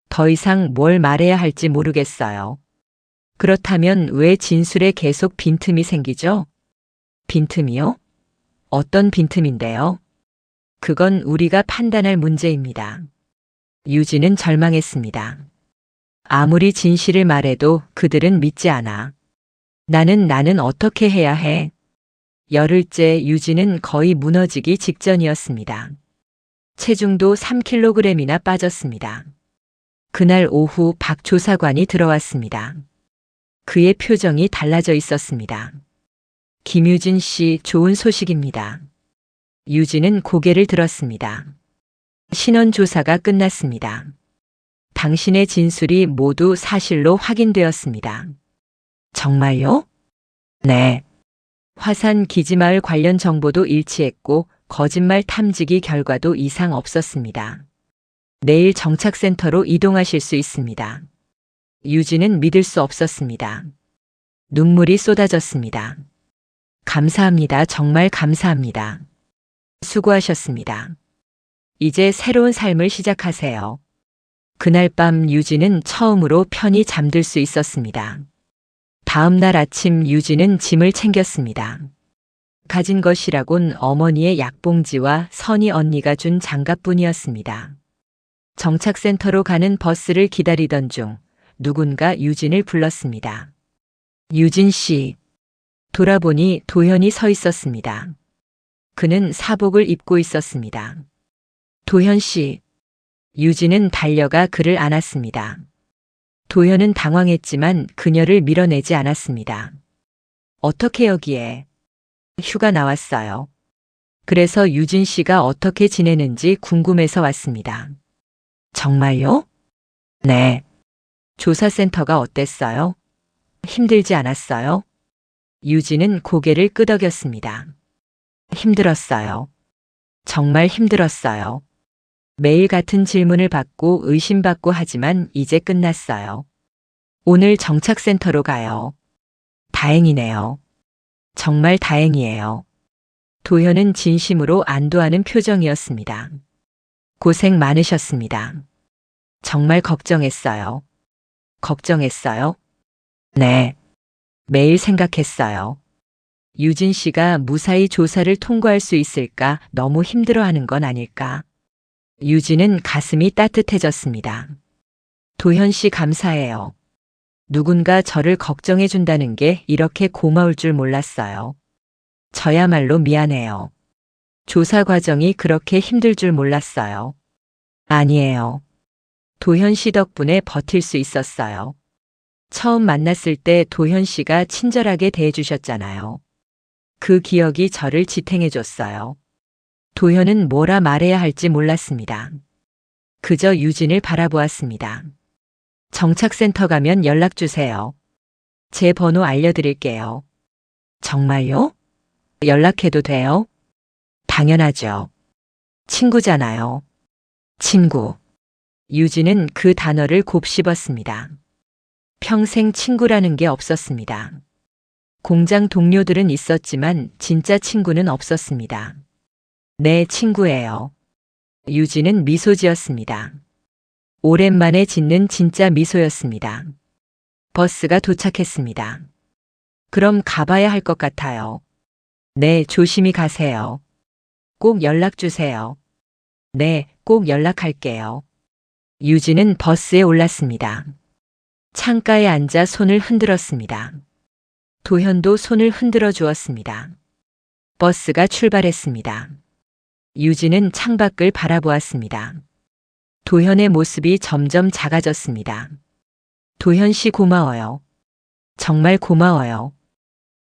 Speaker 1: 더 이상 뭘 말해야 할지 모르겠어요. 그렇다면 왜 진술에 계속 빈틈이 생기죠? 빈틈이요? 어떤 빈틈인데요? 그건 우리가 판단할 문제입니다. 유진은 절망했습니다. 아무리 진실을 말해도 그들은 믿지 않아. 나는 어떻게 해야 해? 열흘째 유진은 거의 무너지기 직전이었습니다. 체중도 3kg이나 빠졌습니다. 그날 오후 박 조사관이 들어왔습니다. 그의 표정이 달라져 있었습니다. 김유진 씨, 좋은 소식입니다. 유진은 고개를 들었습니다. 신원 조사가 끝났습니다. 당신의 진술이 모두 사실로 확인되었습니다. 정말요? 네. 화산 기지마을 관련 정보도 일치했고 거짓말 탐지기 결과도 이상 없었습니다. 내일 정착센터로 이동하실 수 있습니다. 유진은 믿을 수 없었습니다. 눈물이 쏟아졌습니다. 감사합니다. 정말 감사합니다. 수고하셨습니다. 이제 새로운 삶을 시작하세요. 그날 밤 유진은 처음으로 편히 잠들 수 있었습니다. 다음 날 아침 유진은 짐을 챙겼습니다. 가진 것이라곤 어머니의 약봉지와 선희 언니가 준 장갑뿐이었습니다. 정착센터로 가는 버스를 기다리던 중 누군가 유진을 불렀습니다. 유진 씨. 돌아보니 도현이 서 있었습니다. 그는 사복을 입고 있었습니다. 도현 씨. 유진은 달려가 그를 안았습니다. 도현은 당황했지만 그녀를 밀어내지 않았습니다. 어떻게 여기에? 휴가 나왔어요. 그래서 유진 씨가 어떻게 지내는지 궁금해서 왔습니다. 정말요? 네. 조사센터가 어땠어요? 힘들지 않았어요? 유진은 고개를 끄덕였습니다. 힘들었어요. 정말 힘들었어요. 매일 같은 질문을 받고 의심받고 하지만 이제 끝났어요. 오늘 정착센터로 가요. 다행이네요. 정말 다행이에요. 도현은 진심으로 안도하는 표정이었습니다. 고생 많으셨습니다. 정말 걱정했어요. 걱정했어요? 네. 매일 생각했어요. 유진 씨가 무사히 조사를 통과할 수 있을까 너무 힘들어하는 건 아닐까. 유진은 가슴이 따뜻해졌습니다. 도현 씨 감사해요. 누군가 저를 걱정해 준다는 게 이렇게 고마울 줄 몰랐어요. 저야말로 미안해요. 조사 과정이 그렇게 힘들 줄 몰랐어요. 아니에요. 도현 씨 덕분에 버틸 수 있었어요. 처음 만났을 때 도현 씨가 친절하게 대해주셨잖아요. 그 기억이 저를 지탱해 줬어요. 도현은 뭐라 말해야 할지 몰랐습니다. 그저 유진을 바라보았습니다. 정착센터 가면 연락 주세요. 제 번호 알려드릴게요. 정말요? 연락해도 돼요? 당연하죠. 친구잖아요. 친구. 유진은 그 단어를 곱씹었습니다. 평생 친구라는 게 없었습니다. 공장 동료들은 있었지만 진짜 친구는 없었습니다. 내 친구예요. 유진은 미소 지었습니다. 오랜만에 짓는 진짜 미소였습니다. 버스가 도착했습니다. 그럼 가봐야 할 것 같아요. 네, 조심히 가세요. 꼭 연락 주세요. 네, 꼭 연락할게요. 유진은 버스에 올랐습니다. 창가에 앉아 손을 흔들었습니다. 도현도 손을 흔들어 주었습니다. 버스가 출발했습니다. 유진은 창밖을 바라보았습니다. 도현의 모습이 점점 작아졌습니다. 도현 씨 고마워요. 정말 고마워요.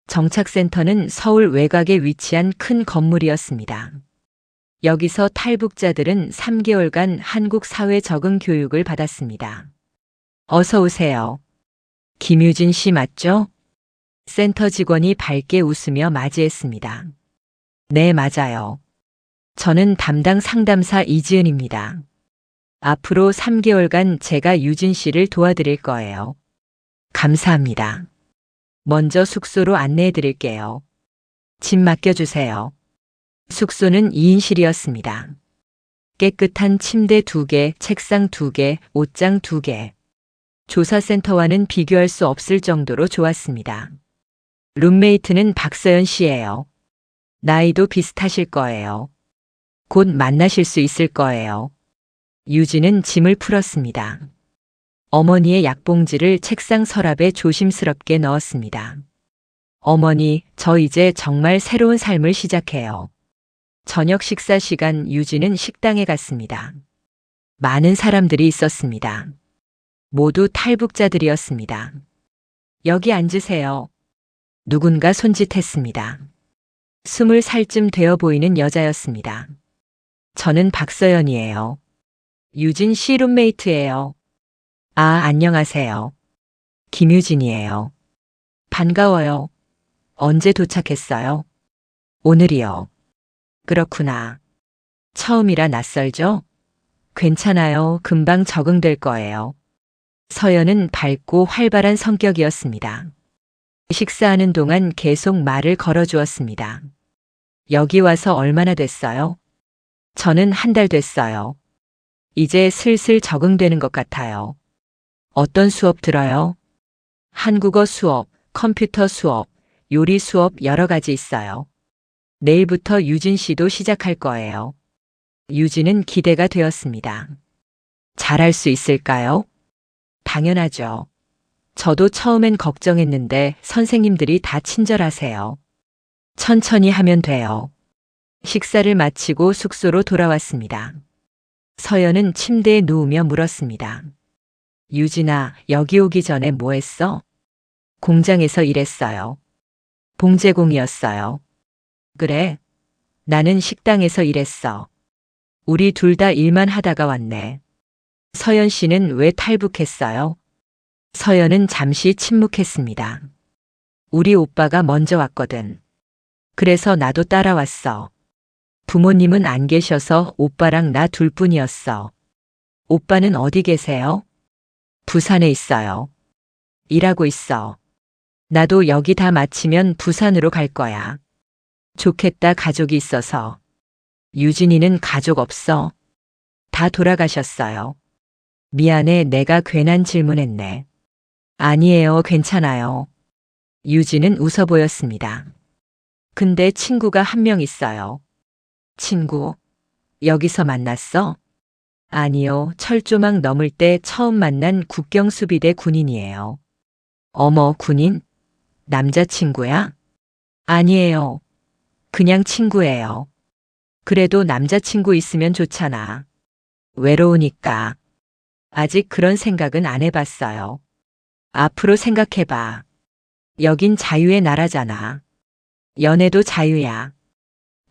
Speaker 1: 정착센터는 서울 외곽에 위치한 큰 건물이었습니다. 여기서 탈북자들은 3개월간 한국 사회 적응 교육을 받았습니다. 어서 오세요. 김유진 씨 맞죠? 센터 직원이 밝게 웃으며 맞이했습니다. 네, 맞아요. 저는 담당 상담사 이지은입니다. 앞으로 3개월간 제가 유진 씨를 도와드릴 거예요. 감사합니다. 먼저 숙소로 안내해 드릴게요. 짐 맡겨주세요. 숙소는 2인실이었습니다. 깨끗한 침대 2개, 책상 2개, 옷장 2개. 조사센터와는 비교할 수 없을 정도로 좋았습니다. 룸메이트는 박서연 씨예요. 나이도 비슷하실 거예요. 곧 만나실 수 있을 거예요. 유진은 짐을 풀었습니다. 어머니의 약봉지를 책상 서랍에 조심스럽게 넣었습니다. 어머니, 저 이제 정말 새로운 삶을 시작해요. 저녁 식사 시간 유진은 식당에 갔습니다. 많은 사람들이 있었습니다. 모두 탈북자들이었습니다. 여기 앉으세요. 누군가 손짓했습니다. 20살쯤 되어 보이는 여자였습니다. 저는 박서연이에요. 유진 씨 룸메이트예요. 아, 안녕하세요. 김유진이에요. 반가워요. 언제 도착했어요? 오늘이요. 그렇구나. 처음이라 낯설죠? 괜찮아요. 금방 적응될 거예요. 서연은 밝고 활발한 성격이었습니다. 식사하는 동안 계속 말을 걸어주었습니다. 여기 와서 얼마나 됐어요? 저는 1달 됐어요. 이제 슬슬 적응되는 것 같아요. 어떤 수업 들어요? 한국어 수업, 컴퓨터 수업, 요리 수업 여러 가지 있어요. 내일부터 유진 씨도 시작할 거예요. 유진은 기대가 되었습니다. 잘할 수 있을까요? 당연하죠. 저도 처음엔 걱정했는데 선생님들이 다 친절하세요. 천천히 하면 돼요. 식사를 마치고 숙소로 돌아왔습니다. 서연은 침대에 누우며 물었습니다. 유진아, 여기 오기 전에 뭐 했어? 공장에서 일했어요. 봉제공이었어요. 그래? 나는 식당에서 일했어. 우리 둘 다 일만 하다가 왔네. 서연 씨는 왜 탈북했어요? 서연은 잠시 침묵했습니다. 우리 오빠가 먼저 왔거든. 그래서 나도 따라왔어. 부모님은 안 계셔서 오빠랑 나 둘뿐이었어. 오빠는 어디 계세요? 부산에 있어요. 일하고 있어. 나도 여기 다 마치면 부산으로 갈 거야. 좋겠다, 가족이 있어서. 유진이는 가족 없어. 다 돌아가셨어요. 미안해, 내가 괜한 질문했네. 아니에요, 괜찮아요. 유진은 웃어 보였습니다. 근데 친구가 한 명 있어요. 친구? 여기서 만났어? 아니요, 철조망 넘을 때 처음 만난 국경수비대 군인이에요. 어머, 군인? 남자친구야? 아니에요. 그냥 친구예요. 그래도 남자친구 있으면 좋잖아. 외로우니까. 아직 그런 생각은 안 해봤어요. 앞으로 생각해봐. 여긴 자유의 나라잖아. 연애도 자유야.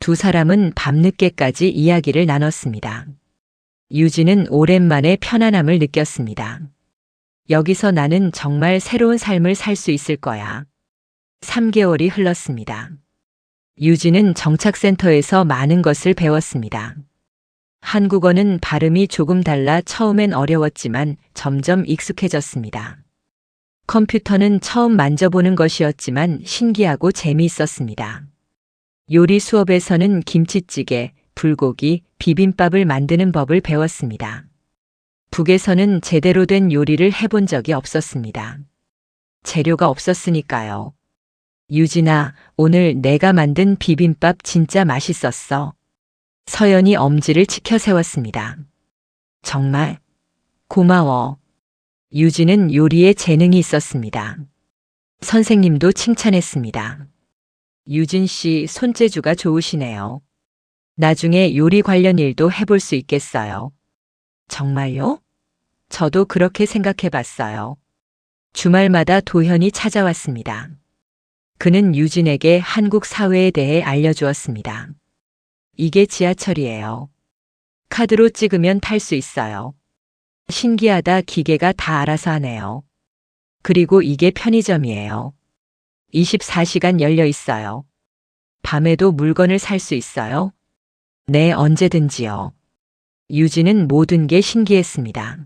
Speaker 1: 두 사람은 밤늦게까지 이야기를 나눴습니다. 유진은 오랜만에 편안함을 느꼈습니다. 여기서 나는 정말 새로운 삶을 살 수 있을 거야. 3개월이 흘렀습니다. 유진은 정착센터에서 많은 것을 배웠습니다. 한국어는 발음이 조금 달라 처음엔 어려웠지만 점점 익숙해졌습니다. 컴퓨터는 처음 만져보는 것이었지만 신기하고 재미있었습니다. 요리 수업에서는 김치찌개, 불고기, 비빔밥을 만드는 법을 배웠습니다. 북에서는 제대로 된 요리를 해본 적이 없었습니다. 재료가 없었으니까요. 유진아, 오늘 내가 만든 비빔밥 진짜 맛있었어. 서연이 엄지를 치켜 세웠습니다. 정말? 고마워. 유진은 요리에 재능이 있었습니다. 선생님도 칭찬했습니다. 유진 씨 손재주가 좋으시네요. 나중에 요리 관련 일도 해볼 수 있겠어요. 정말요? 저도 그렇게 생각해 봤어요. 주말마다 도현이 찾아왔습니다. 그는 유진에게 한국 사회에 대해 알려주었습니다. 이게 지하철이에요. 카드로 찍으면 탈 수 있어요. 신기하다, 기계가 다 알아서 하네요. 그리고 이게 편의점이에요. 24시간 열려 있어요. 밤에도 물건을 살 수 있어요? 네, 언제든지요. 유진은 모든 게 신기했습니다.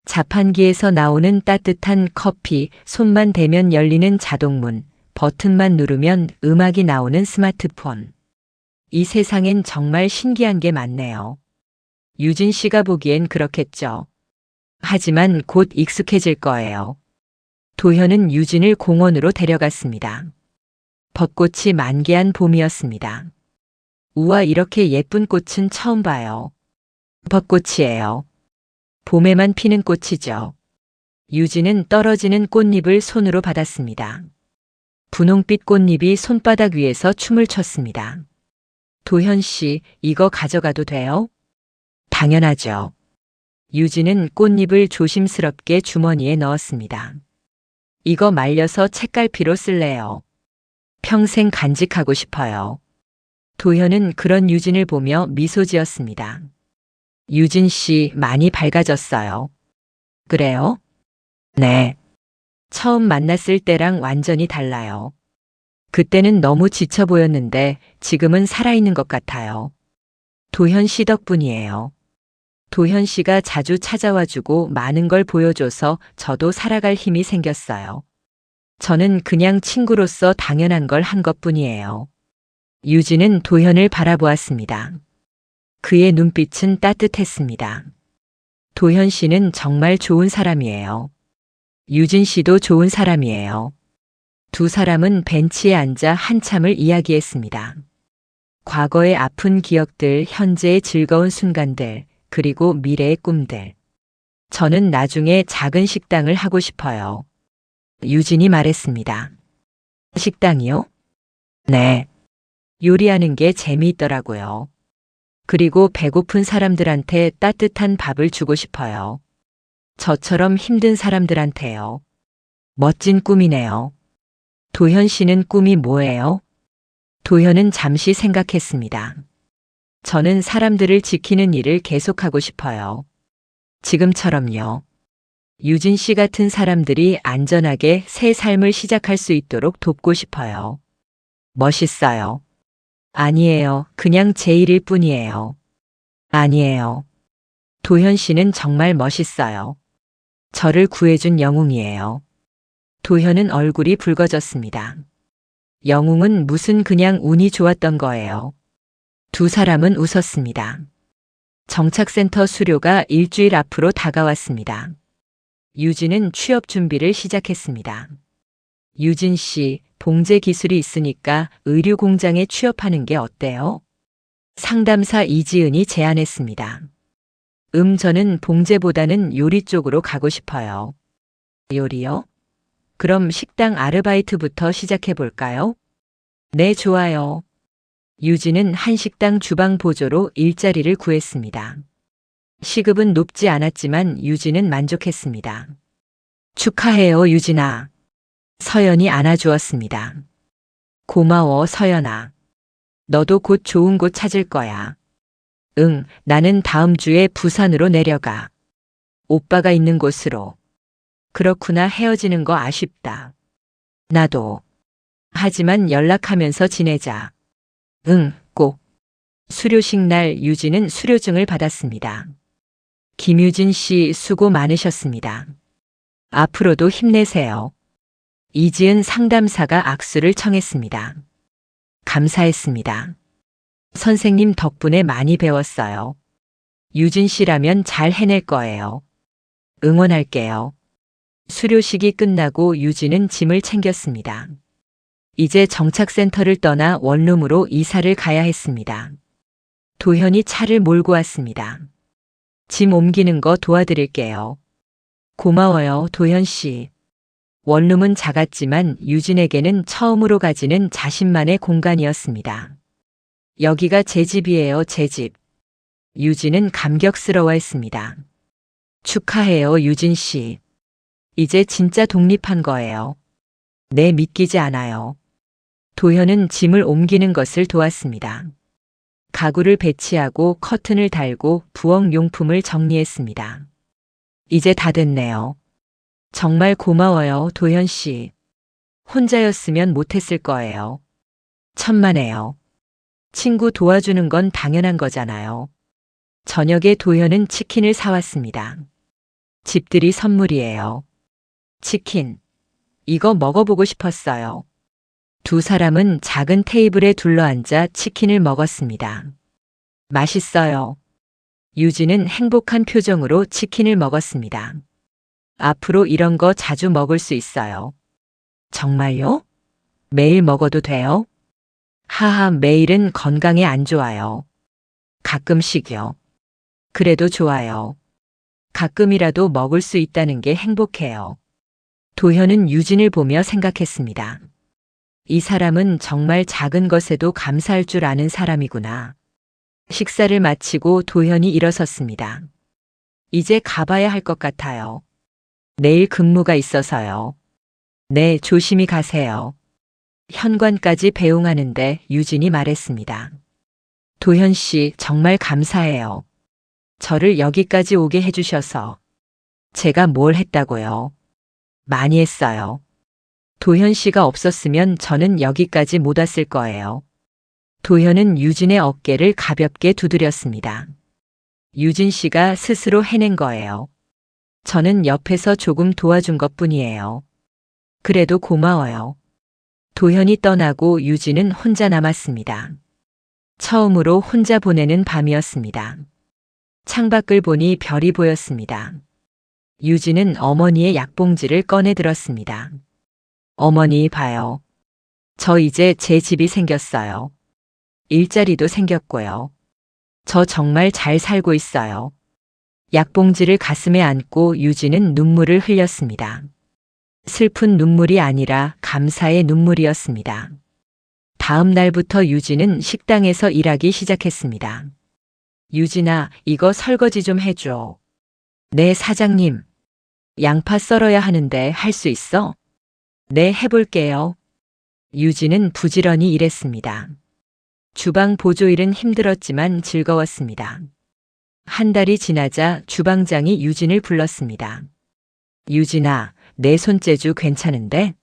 Speaker 1: 자판기에서 나오는 따뜻한 커피, 손만 대면 열리는 자동문, 버튼만 누르면 음악이 나오는 스마트폰. 이 세상엔 정말 신기한 게 많네요. 유진 씨가 보기엔 그렇겠죠. 하지만 곧 익숙해질 거예요. 도현은 유진을 공원으로 데려갔습니다. 벚꽃이 만개한 봄이었습니다. 우와, 이렇게 예쁜 꽃은 처음 봐요. 벚꽃이에요. 봄에만 피는 꽃이죠. 유진은 떨어지는 꽃잎을 손으로 받았습니다. 분홍빛 꽃잎이 손바닥 위에서 춤을 췄습니다. 도현 씨, 이거 가져가도 돼요? 당연하죠. 유진은 꽃잎을 조심스럽게 주머니에 넣었습니다. 이거 말려서 책갈피로 쓸래요. 평생 간직하고 싶어요. 도현은 그런 유진을 보며 미소 지었습니다. 유진 씨, 많이 밝아졌어요. 그래요? 네. 처음 만났을 때랑 완전히 달라요. 그때는 너무 지쳐 보였는데 지금은 살아있는 것 같아요. 도현 씨 덕분이에요. 도현 씨가 자주 찾아와 주고 많은 걸 보여줘서 저도 살아갈 힘이 생겼어요. 저는 그냥 친구로서 당연한 걸 한 것뿐이에요. 유진은 도현을 바라보았습니다. 그의 눈빛은 따뜻했습니다. 도현 씨는 정말 좋은 사람이에요. 유진 씨도 좋은 사람이에요. 두 사람은 벤치에 앉아 한참을 이야기했습니다. 과거의 아픈 기억들, 현재의 즐거운 순간들, 그리고 미래의 꿈들. 저는 나중에 작은 식당을 하고 싶어요. 유진이 말했습니다. 식당이요? 네. 요리하는 게 재미있더라고요. 그리고 배고픈 사람들한테 따뜻한 밥을 주고 싶어요. 저처럼 힘든 사람들한테요. 멋진 꿈이네요. 도현 씨는 꿈이 뭐예요? 도현은 잠시 생각했습니다. 저는 사람들을 지키는 일을 계속하고 싶어요. 지금처럼요. 유진 씨 같은 사람들이 안전하게 새 삶을 시작할 수 있도록 돕고 싶어요. 멋있어요. 아니에요. 그냥 제 일일 뿐이에요. 아니에요. 도현 씨는 정말 멋있어요. 저를 구해준 영웅이에요. 도현은 얼굴이 붉어졌습니다. 영웅은 무슨 그냥 운이 좋았던 거예요. 두 사람은 웃었습니다. 정착센터 수료가 일주일 앞으로 다가왔습니다. 유진은 취업 준비를 시작했습니다. 유진 씨, 봉제 기술이 있으니까 의류 공장에 취업하는 게 어때요? 상담사 이지은이 제안했습니다. 저는 봉제보다는 요리 쪽으로 가고 싶어요. 요리요? 그럼 식당 아르바이트부터 시작해 볼까요? 네, 좋아요. 유진은 한식당 주방 보조로 일자리를 구했습니다. 시급은 높지 않았지만 유진은 만족했습니다. 축하해요, 유진아. 서연이 안아주었습니다. 고마워, 서연아. 너도 곧 좋은 곳 찾을 거야. 응, 나는 다음 주에 부산으로 내려가. 오빠가 있는 곳으로. 그렇구나, 헤어지는 거 아쉽다. 나도. 하지만 연락하면서 지내자. 응, 꼭. 수료식 날 유진은 수료증을 받았습니다. 김유진 씨, 수고 많으셨습니다. 앞으로도 힘내세요. 이지은 상담사가 악수를 청했습니다. 감사했습니다. 선생님 덕분에 많이 배웠어요. 유진 씨라면 잘 해낼 거예요. 응원할게요. 수료식이 끝나고 유진은 짐을 챙겼습니다. 이제 정착센터를 떠나 원룸으로 이사를 가야 했습니다. 도현이 차를 몰고 왔습니다. 짐 옮기는 거 도와드릴게요. 고마워요, 도현 씨. 원룸은 작았지만 유진에게는 처음으로 가지는 자신만의 공간이었습니다. 여기가 제 집이에요, 제 집. 유진은 감격스러워했습니다. 축하해요, 유진 씨. 이제 진짜 독립한 거예요. 네, 믿기지 않아요. 도현은 짐을 옮기는 것을 도왔습니다. 가구를 배치하고 커튼을 달고 부엌 용품을 정리했습니다. 이제 다 됐네요. 정말 고마워요, 도현 씨. 혼자였으면 못했을 거예요. 천만에요. 친구 도와주는 건 당연한 거잖아요. 저녁에 도현은 치킨을 사왔습니다. 집들이 선물이에요. 치킨. 이거 먹어보고 싶었어요. 두 사람은 작은 테이블에 둘러앉아 치킨을 먹었습니다. 맛있어요. 유진은 행복한 표정으로 치킨을 먹었습니다. 앞으로 이런 거 자주 먹을 수 있어요. 정말요? 매일 먹어도 돼요? 하하, 매일은 건강에 안 좋아요. 가끔씩요. 그래도 좋아요. 가끔이라도 먹을 수 있다는 게 행복해요. 도현은 유진을 보며 생각했습니다. 이 사람은 정말 작은 것에도 감사할 줄 아는 사람이구나. 식사를 마치고 도현이 일어섰습니다. 이제 가봐야 할 것 같아요. 내일 근무가 있어서요. 네, 조심히 가세요. 현관까지 배웅하는데 유진이 말했습니다. 도현 씨, 정말 감사해요. 저를 여기까지 오게 해주셔서. 제가 뭘 했다고요? 많이 했어요. 도현 씨가 없었으면 저는 여기까지 못 왔을 거예요. 도현은 유진의 어깨를 가볍게 두드렸습니다. 유진 씨가 스스로 해낸 거예요. 저는 옆에서 조금 도와준 것뿐이에요. 그래도 고마워요. 도현이 떠나고 유진은 혼자 남았습니다. 처음으로 혼자 보내는 밤이었습니다. 창밖을 보니 별이 보였습니다. 유진은 어머니의 약봉지를 꺼내 들었습니다. 어머니, 봐요. 저 이제 제 집이 생겼어요. 일자리도 생겼고요. 저 정말 잘 살고 있어요. 약봉지를 가슴에 안고 유진은 눈물을 흘렸습니다. 슬픈 눈물이 아니라 감사의 눈물이었습니다. 다음 날부터 유진은 식당에서 일하기 시작했습니다. 유진아, 이거 설거지 좀 해줘. 네, 사장님. 양파 썰어야 하는데 할 수 있어? 네, 해볼게요. 유진은 부지런히 일했습니다. 주방 보조일은 힘들었지만 즐거웠습니다. 한 달이 지나자 주방장이 유진을 불렀습니다. 유진아, 내 손재주 괜찮은데?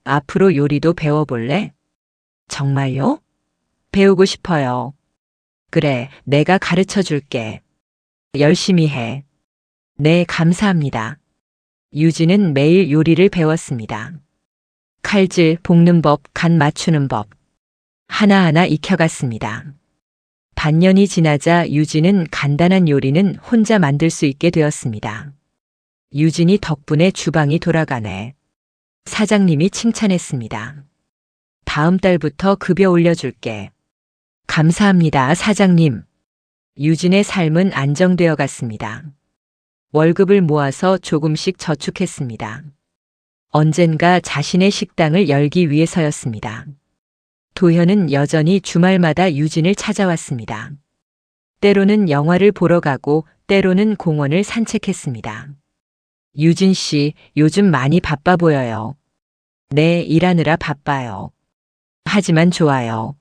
Speaker 1: 앞으로 요리도 배워볼래? 정말요? 배우고 싶어요. 그래, 내가 가르쳐 줄게. 열심히 해. 네, 감사합니다. 유진은 매일 요리를 배웠습니다. 칼질, 볶는 법, 간 맞추는 법. 하나하나 익혀갔습니다. 반년이 지나자 유진은 간단한 요리는 혼자 만들 수 있게 되었습니다. 유진이 덕분에 주방이 돌아가네. 사장님이 칭찬했습니다. 다음 달부터 급여 올려줄게. 감사합니다, 사장님. 유진의 삶은 안정되어 갔습니다. 월급을 모아서 조금씩 저축했습니다. 언젠가 자신의 식당을 열기 위해서였습니다. 도현은 여전히 주말마다 유진을 찾아왔습니다. 때로는 영화를 보러 가고 때로는 공원을 산책했습니다. 유진 씨, 요즘 많이 바빠 보여요. 네, 일하느라 바빠요. 하지만 좋아요.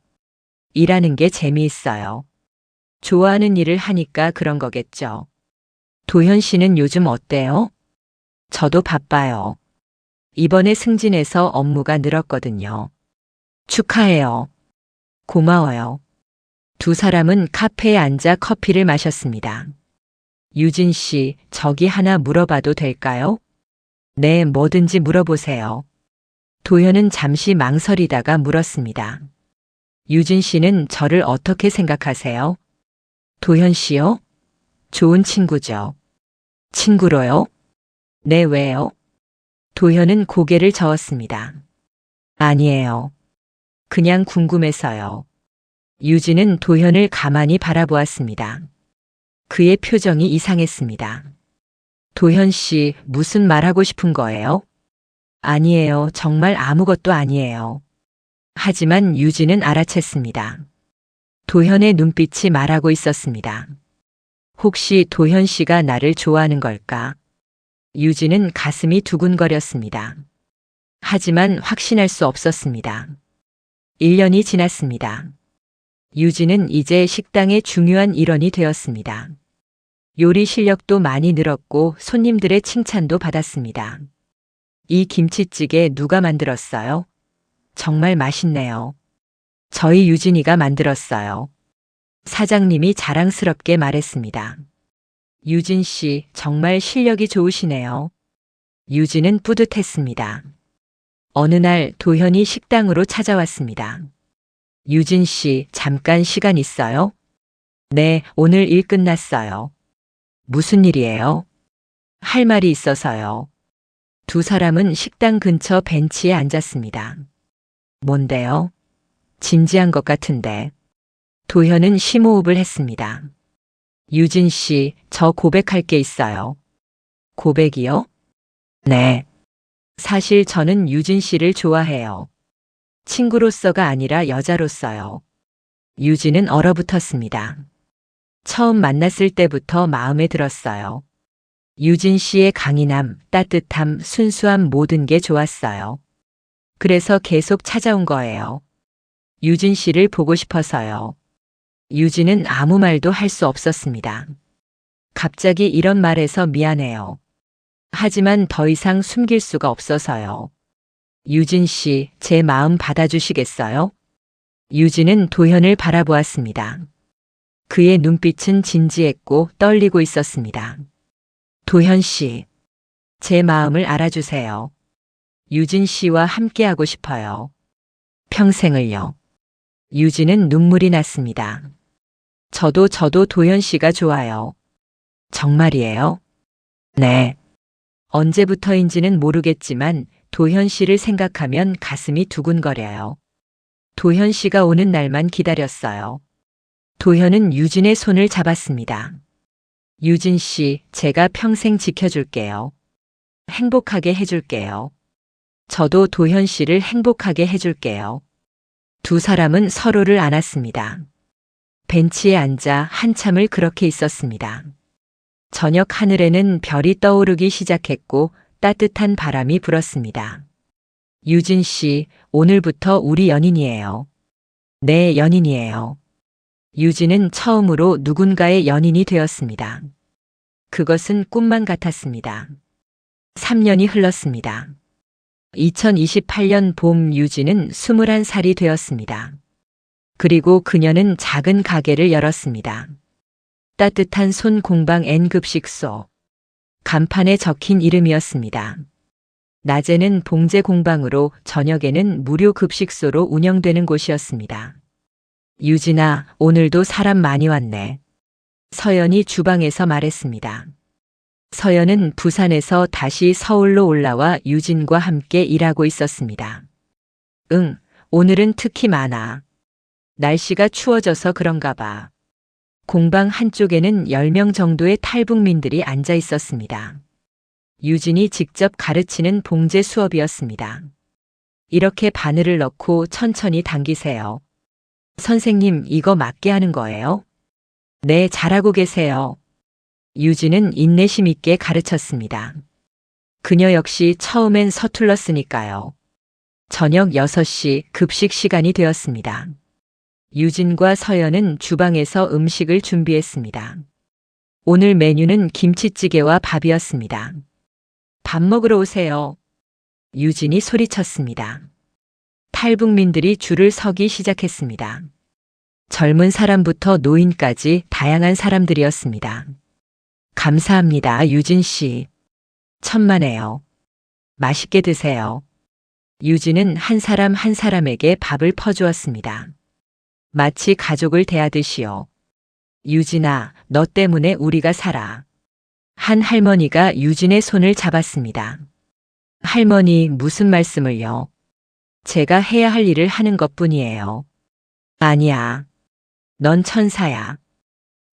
Speaker 1: 일하는 게 재미있어요. 좋아하는 일을 하니까 그런 거겠죠. 도현 씨는 요즘 어때요? 저도 바빠요. 이번에 승진해서 업무가 늘었거든요. 축하해요. 고마워요. 두 사람은 카페에 앉아 커피를 마셨습니다. 유진 씨, 저기 하나 물어봐도 될까요? 네, 뭐든지 물어보세요. 도현은 잠시 망설이다가 물었습니다. 유진 씨는 저를 어떻게 생각하세요? 도현 씨요? 좋은 친구죠. 친구로요? 네, 왜요? 도현은 고개를 저었습니다. 아니에요. 그냥 궁금해서요. 유진은 도현을 가만히 바라보았습니다. 그의 표정이 이상했습니다. 도현 씨, 무슨 말하고 싶은 거예요? 아니에요. 정말 아무것도 아니에요. 하지만 유진은 알아챘습니다. 도현의 눈빛이 말하고 있었습니다. 혹시 도현 씨가 나를 좋아하는 걸까? 유진은 가슴이 두근거렸습니다. 하지만 확신할 수 없었습니다. 1년이 지났습니다. 유진은 이제 식당의 중요한 일원이 되었습니다. 요리 실력도 많이 늘었고 손님들의 칭찬도 받았습니다. 이 김치찌개 누가 만들었어요? 정말 맛있네요. 저희 유진이가 만들었어요. 사장님이 자랑스럽게 말했습니다. 유진 씨, 정말 실력이 좋으시네요. 유진은 뿌듯했습니다. 어느 날 도현이 식당으로 찾아왔습니다. 유진 씨, 잠깐 시간 있어요? 네, 오늘 일 끝났어요. 무슨 일이에요? 할 말이 있어서요. 두 사람은 식당 근처 벤치에 앉았습니다. 뭔데요? 진지한 것 같은데. 도현은 심호흡을 했습니다. 유진 씨, 저 고백할 게 있어요. 고백이요? 네. 사실 저는 유진 씨를 좋아해요. 친구로서가 아니라 여자로서요. 유진은 얼어붙었습니다. 처음 만났을 때부터 마음에 들었어요. 유진 씨의 강인함, 따뜻함, 순수함 모든 게 좋았어요. 그래서 계속 찾아온 거예요. 유진 씨를 보고 싶어서요. 유진은 아무 말도 할 수 없었습니다. 갑자기 이런 말해서 미안해요. 하지만 더 이상 숨길 수가 없어서요. 유진 씨, 제 마음 받아주시겠어요? 유진은 도현을 바라보았습니다. 그의 눈빛은 진지했고 떨리고 있었습니다. 도현 씨, 제 마음을 알아주세요. 유진 씨와 함께하고 싶어요. 평생을요. 유진은 눈물이 났습니다. 저도 도현 씨가 좋아요. 정말이에요? 네. 언제부터인지는 모르겠지만 도현 씨를 생각하면 가슴이 두근거려요. 도현 씨가 오는 날만 기다렸어요. 도현은 유진의 손을 잡았습니다. 유진 씨, 제가 평생 지켜줄게요. 행복하게 해줄게요. 저도 도현 씨를 행복하게 해줄게요. 두 사람은 서로를 안았습니다. 벤치에 앉아 한참을 그렇게 있었습니다. 저녁 하늘에는 별이 떠오르기 시작했고 따뜻한 바람이 불었습니다. 유진 씨, 오늘부터 우리 연인이에요. 네, 연인이에요. 유진은 처음으로 누군가의 연인이 되었습니다. 그것은 꿈만 같았습니다. 3년이 흘렀습니다. 2028년 봄 유진은 21살이 되었습니다. 그리고 그녀는 작은 가게를 열었습니다. 따뜻한 손 공방 N급식소. 간판에 적힌 이름이었습니다. 낮에는 봉제 공방으로 저녁에는 무료 급식소로 운영되는 곳이었습니다. 유진아, 오늘도 사람 많이 왔네. 서연이 주방에서 말했습니다. 서연은 부산에서 다시 서울로 올라와 유진과 함께 일하고 있었습니다. 응, 오늘은 특히 많아. 날씨가 추워져서 그런가 봐. 공방 한쪽에는 10명 정도의 탈북민들이 앉아 있었습니다. 유진이 직접 가르치는 봉제 수업이었습니다. 이렇게 바늘을 넣고 천천히 당기세요. 선생님, 이거 맞게 하는 거예요? 네, 잘하고 계세요. 유진은 인내심 있게 가르쳤습니다. 그녀 역시 처음엔 서툴렀으니까요. 저녁 6시 급식 시간이 되었습니다. 유진과 서연은 주방에서 음식을 준비했습니다. 오늘 메뉴는 김치찌개와 밥이었습니다. 밥 먹으러 오세요. 유진이 소리쳤습니다. 탈북민들이 줄을 서기 시작했습니다. 젊은 사람부터 노인까지 다양한 사람들이었습니다. 감사합니다, 유진 씨. 천만에요. 맛있게 드세요. 유진은 한 사람 한 사람에게 밥을 퍼주었습니다. 마치 가족을 대하듯이요. 유진아, 너 때문에 우리가 살아. 한 할머니가 유진의 손을 잡았습니다. 할머니, 무슨 말씀을요? 제가 해야 할 일을 하는 것뿐이에요. 아니야. 넌 천사야.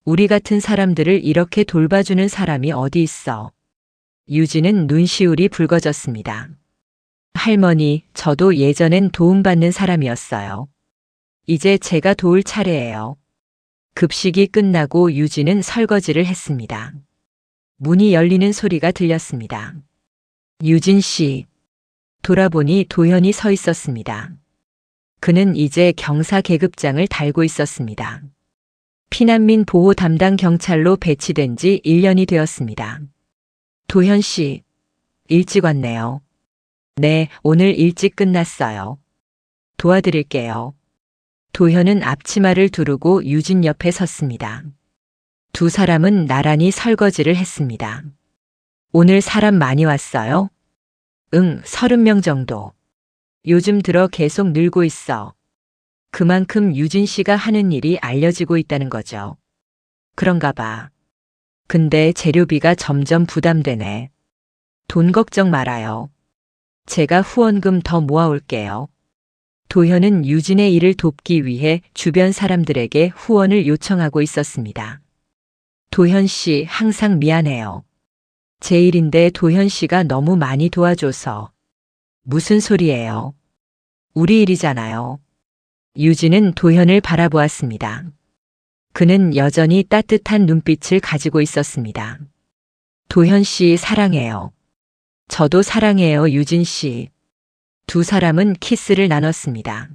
Speaker 1: 우리 같은 사람들을 이렇게 돌봐주는 사람이 어디 있어. 유진은 눈시울이 붉어졌습니다. 할머니, 저도 예전엔 도움받는 사람이었어요. 이제 제가 도울 차례예요. 급식이 끝나고 유진은 설거지를 했습니다. 문이 열리는 소리가 들렸습니다. 유진 씨. 돌아보니 도현이 서 있었습니다. 그는 이제 경사 계급장을 달고 있었습니다. 피난민 보호 담당 경찰로 배치된 지 1년이 되었습니다. 도현 씨, 일찍 왔네요. 네, 오늘 일찍 끝났어요. 도와드릴게요. 도현은 앞치마를 두르고 유진 옆에 섰습니다. 두 사람은 나란히 설거지를 했습니다. 오늘 사람 많이 왔어요? 응, 30명 정도. 요즘 들어 계속 늘고 있어. 그만큼 유진 씨가 하는 일이 알려지고 있다는 거죠. 그런가 봐. 근데 재료비가 점점 부담되네. 돈 걱정 말아요. 제가 후원금 더 모아올게요. 도현은 유진의 일을 돕기 위해 주변 사람들에게 후원을 요청하고 있었습니다. 도현 씨 항상 미안해요. 제 일인데 도현 씨가 너무 많이 도와줘서. 무슨 소리예요? 우리 일이잖아요. 유진은 도현을 바라보았습니다. 그는 여전히 따뜻한 눈빛을 가지고 있었습니다. 도현 씨 사랑해요. 저도 사랑해요, 유진 씨. 두 사람은 키스를 나눴습니다.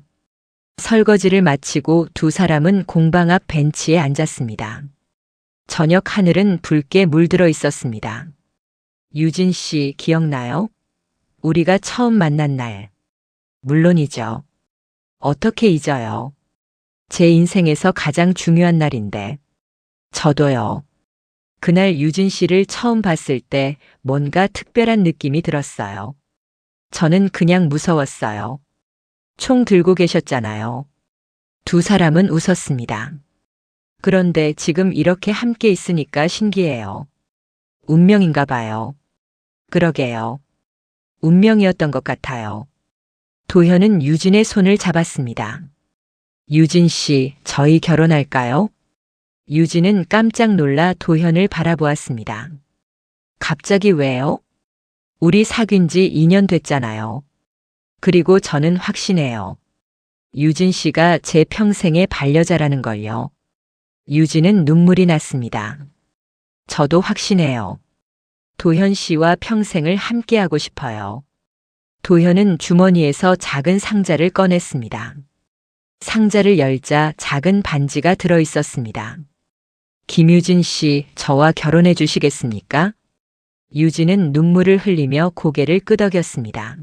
Speaker 1: 설거지를 마치고 두 사람은 공방 앞 벤치에 앉았습니다. 저녁 하늘은 붉게 물들어 있었습니다. 유진 씨 기억나요? 우리가 처음 만난 날. 물론이죠. 어떻게 잊어요? 제 인생에서 가장 중요한 날인데. 저도요. 그날 유진 씨를 처음 봤을 때 뭔가 특별한 느낌이 들었어요. 저는 그냥 무서웠어요. 총 들고 계셨잖아요. 두 사람은 웃었습니다. 그런데 지금 이렇게 함께 있으니까 신기해요. 운명인가 봐요. 그러게요. 운명이었던 것 같아요. 도현은 유진의 손을 잡았습니다. 유진 씨, 저희 결혼할까요? 유진은 깜짝 놀라 도현을 바라보았습니다. 갑자기 왜요? 우리 사귄 지 2년 됐잖아요. 그리고 저는 확신해요. 유진 씨가 제 평생의 반려자라는 걸요. 유진은 눈물이 났습니다. 저도 확신해요. 도현 씨와 평생을 함께하고 싶어요. 도현은 주머니에서 작은 상자를 꺼냈습니다. 상자를 열자 작은 반지가 들어 있었습니다. 김유진 씨, 저와 결혼해 주시겠습니까? 유진은 눈물을 흘리며 고개를 끄덕였습니다.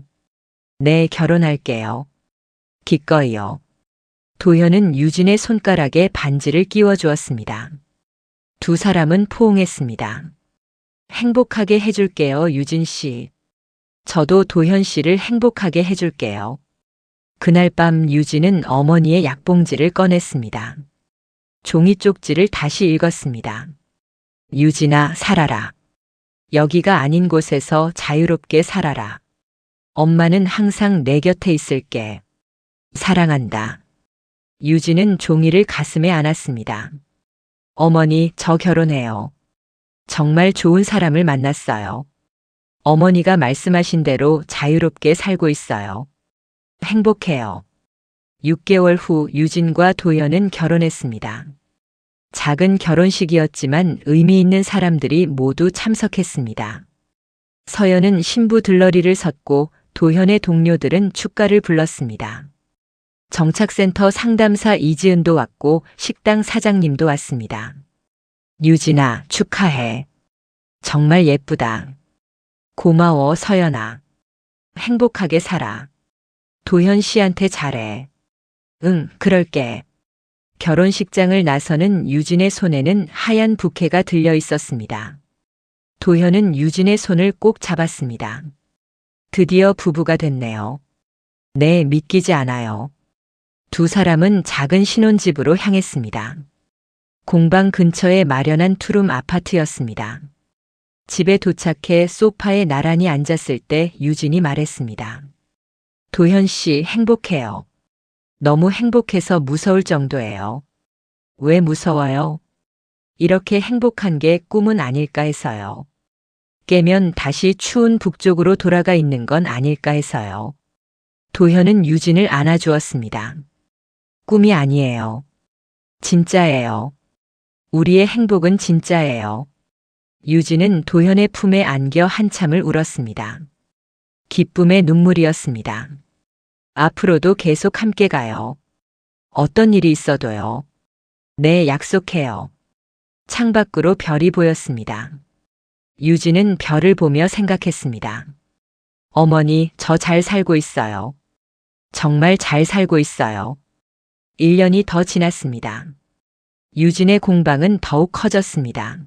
Speaker 1: 네, 결혼할게요. 기꺼이요. 도현은 유진의 손가락에 반지를 끼워 주었습니다. 두 사람은 포옹했습니다. 행복하게 해줄게요, 유진 씨. 저도 도현 씨를 행복하게 해줄게요. 그날 밤 유진은 어머니의 약봉지를 꺼냈습니다. 종이 쪽지를 다시 읽었습니다. 유진아, 살아라. 여기가 아닌 곳에서 자유롭게 살아라. 엄마는 항상 내 곁에 있을게. 사랑한다. 유진은 종이를 가슴에 안았습니다. 어머니, 저 결혼해요. 정말 좋은 사람을 만났어요. 어머니가 말씀하신 대로 자유롭게 살고 있어요. 행복해요. 6개월 후 유진과 도현은 결혼했습니다. 작은 결혼식이었지만 의미 있는 사람들이 모두 참석했습니다. 서연은 신부 들러리를 섰고 도현의 동료들은 축가를 불렀습니다. 정착센터 상담사 이지은도 왔고 식당 사장님도 왔습니다. 유진아, 축하해. 정말 예쁘다. 고마워, 서연아. 행복하게 살아. 도현 씨한테 잘해. 응, 그럴게. 결혼식장을 나서는 유진의 손에는 하얀 부케가 들려 있었습니다. 도현은 유진의 손을 꼭 잡았습니다. 드디어 부부가 됐네요. 네, 믿기지 않아요. 두 사람은 작은 신혼집으로 향했습니다. 공방 근처에 마련한 투룸 아파트였습니다. 집에 도착해 소파에 나란히 앉았을 때 유진이 말했습니다. 도현 씨, 행복해요. 너무 행복해서 무서울 정도예요. 왜 무서워요? 이렇게 행복한 게 꿈은 아닐까 해서요. 깨면 다시 추운 북쪽으로 돌아가 있는 건 아닐까 해서요. 도현은 유진을 안아주었습니다. 꿈이 아니에요. 진짜예요. 우리의 행복은 진짜예요. 유진은 도현의 품에 안겨 한참을 울었습니다. 기쁨의 눈물이었습니다. 앞으로도 계속 함께 가요. 어떤 일이 있어도요. 네, 약속해요. 창밖으로 별이 보였습니다. 유진은 별을 보며 생각했습니다. 어머니, 저 잘 살고 있어요. 정말 잘 살고 있어요. 1년이 더 지났습니다. 유진의 공방은 더욱 커졌습니다.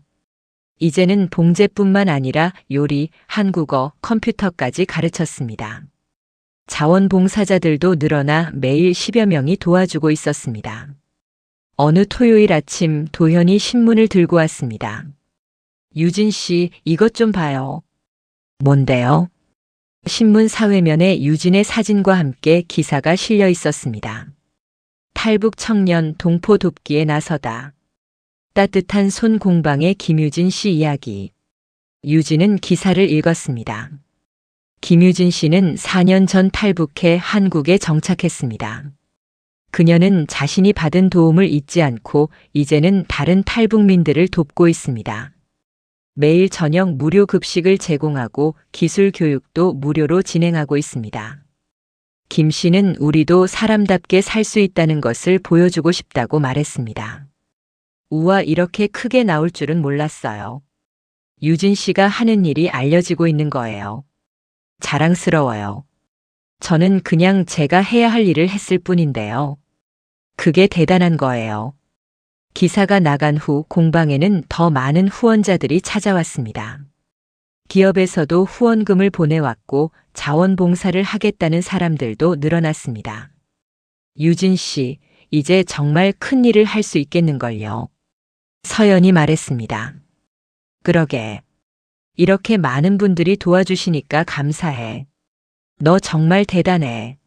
Speaker 1: 이제는 봉제뿐만 아니라 요리, 한국어, 컴퓨터까지 가르쳤습니다. 자원봉사자들도 늘어나 매일 10여 명이 도와주고 있었습니다. 어느 토요일 아침 도현이 신문을 들고 왔습니다. 유진 씨, 이것 좀 봐요. 뭔데요? 신문 사회면에 유진의 사진과 함께 기사가 실려 있었습니다. 탈북 청년 동포 돕기에 나서다. 따뜻한 손 공방의 김유진 씨 이야기. 유진은 기사를 읽었습니다. 김유진 씨는 4년 전 탈북해 한국에 정착했습니다. 그녀는 자신이 받은 도움을 잊지 않고 이제는 다른 탈북민들을 돕고 있습니다. 매일 저녁 무료 급식을 제공하고 기술 교육도 무료로 진행하고 있습니다. 김 씨는 우리도 사람답게 살 수 있다는 것을 보여주고 싶다고 말했습니다. 우와, 이렇게 크게 나올 줄은 몰랐어요. 유진 씨가 하는 일이 알려지고 있는 거예요. 자랑스러워요. 저는 그냥 제가 해야 할 일을 했을 뿐인데요. 그게 대단한 거예요. 기사가 나간 후 공방에는 더 많은 후원자들이 찾아왔습니다. 기업에서도 후원금을 보내왔고 자원봉사를 하겠다는 사람들도 늘어났습니다. 유진 씨, 이제 정말 큰 일을 할 수 있겠는걸요. 서연이 말했습니다. 그러게. 이렇게 많은 분들이 도와주시니까 감사해. 너 정말 대단해.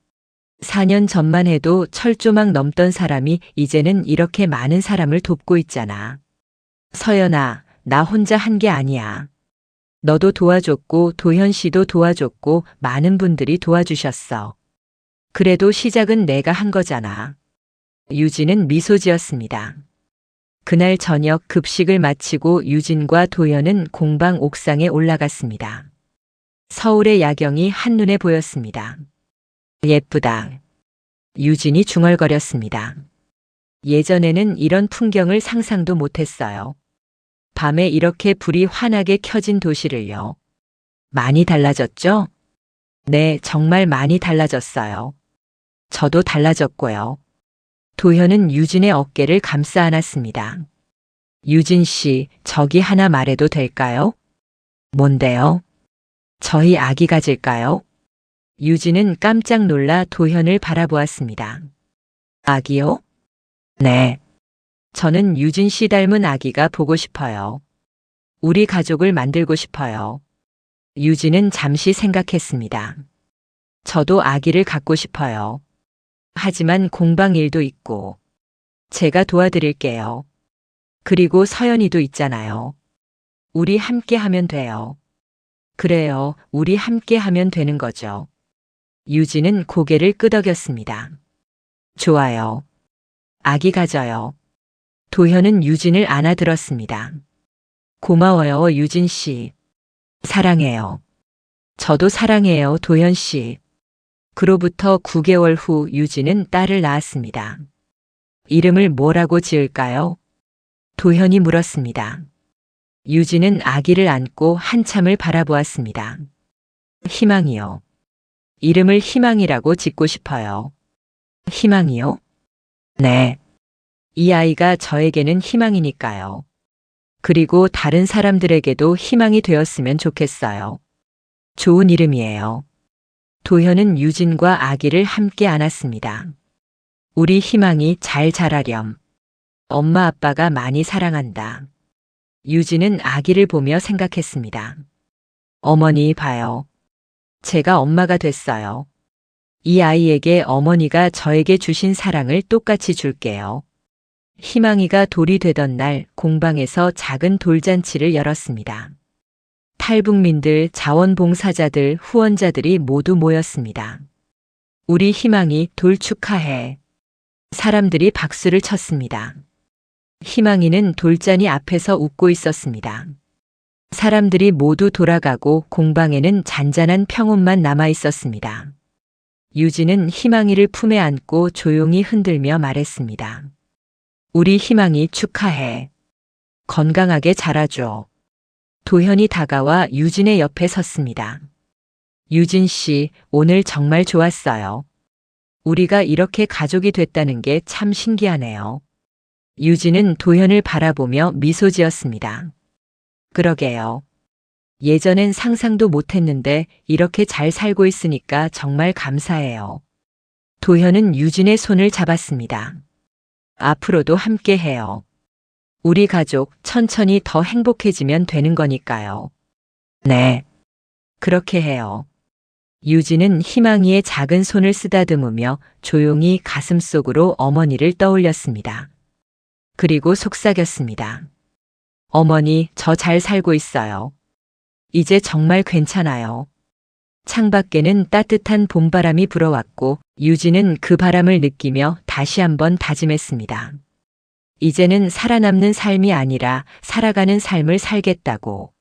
Speaker 1: 4년 전만 해도 철조망 넘던 사람이 이제는 이렇게 많은 사람을 돕고 있잖아. 서연아, 나 혼자 한 게 아니야. 너도 도와줬고 도현 씨도 도와줬고 많은 분들이 도와주셨어. 그래도 시작은 내가 한 거잖아. 유진은 미소 지었습니다. 그날 저녁 급식을 마치고 유진과 도현은 공방 옥상에 올라갔습니다. 서울의 야경이 한눈에 보였습니다. 예쁘다. 유진이 중얼거렸습니다. 예전에는 이런 풍경을 상상도 못했어요. 밤에 이렇게 불이 환하게 켜진 도시를요. 많이 달라졌죠? 네, 정말 많이 달라졌어요. 저도 달라졌고요. 도현은 유진의 어깨를 감싸 안았습니다. 유진 씨, 저기 하나 말해도 될까요? 뭔데요? 저희 아기 가질까요? 유진은 깜짝 놀라 도현을 바라보았습니다. 아기요? 네. 저는 유진 씨 닮은 아기가 보고 싶어요. 우리 가족을 만들고 싶어요. 유진은 잠시 생각했습니다. 저도 아기를 갖고 싶어요. 하지만 공방 일도 있고. 제가 도와드릴게요. 그리고 서연이도 있잖아요. 우리 함께 하면 돼요. 그래요, 우리 함께 하면 되는 거죠. 유진은 고개를 끄덕였습니다. 좋아요. 아기 가져요. 도현은 유진을 안아들었습니다. 고마워요, 유진 씨. 사랑해요. 저도 사랑해요, 도현 씨. 그로부터 9개월 후 유진은 딸을 낳았습니다. 이름을 뭐라고 지을까요? 도현이 물었습니다. 유진은 아기를 안고 한참을 바라보았습니다. 희망이요. 이름을 희망이라고 짓고 싶어요. 희망이요? 네. 이 아이가 저에게는 희망이니까요. 그리고 다른 사람들에게도 희망이 되었으면 좋겠어요. 좋은 이름이에요. 도현은 유진과 아기를 함께 안았습니다. 우리 희망이 잘 자라렴. 엄마 아빠가 많이 사랑한다. 유진은 아기를 보며 생각했습니다. 어머니 봐요. 제가 엄마가 됐어요. 이 아이에게 어머니가 저에게 주신 사랑을 똑같이 줄게요. 희망이가 돌이 되던 날 공방에서 작은 돌잔치를 열었습니다. 탈북민들, 자원봉사자들, 후원자들이 모두 모였습니다. 우리 희망이 돌 축하해. 사람들이 박수를 쳤습니다. 희망이는 돌잔이 앞에서 웃고 있었습니다. 사람들이 모두 돌아가고 공방에는 잔잔한 평온만 남아 있었습니다. 유진은 희망이를 품에 안고 조용히 흔들며 말했습니다. 우리 희망이 축하해. 건강하게 자라줘. 도현이 다가와 유진의 옆에 섰습니다. 유진 씨, 오늘 정말 좋았어요. 우리가 이렇게 가족이 됐다는 게 참 신기하네요. 유진은 도현을 바라보며 미소 지었습니다. 그러게요. 예전엔 상상도 못했는데 이렇게 잘 살고 있으니까 정말 감사해요. 도현은 유진의 손을 잡았습니다. 앞으로도 함께 해요. 우리 가족 천천히 더 행복해지면 되는 거니까요. 네. 그렇게 해요. 유진은 희망이의 작은 손을 쓰다듬으며 조용히 가슴속으로 어머니를 떠올렸습니다. 그리고 속삭였습니다. 어머니, 저 잘 살고 있어요. 이제 정말 괜찮아요. 창밖에는 따뜻한 봄바람이 불어왔고 유진은 그 바람을 느끼며 다시 한번 다짐했습니다. 이제는 살아남는 삶이 아니라 살아가는 삶을 살겠다고.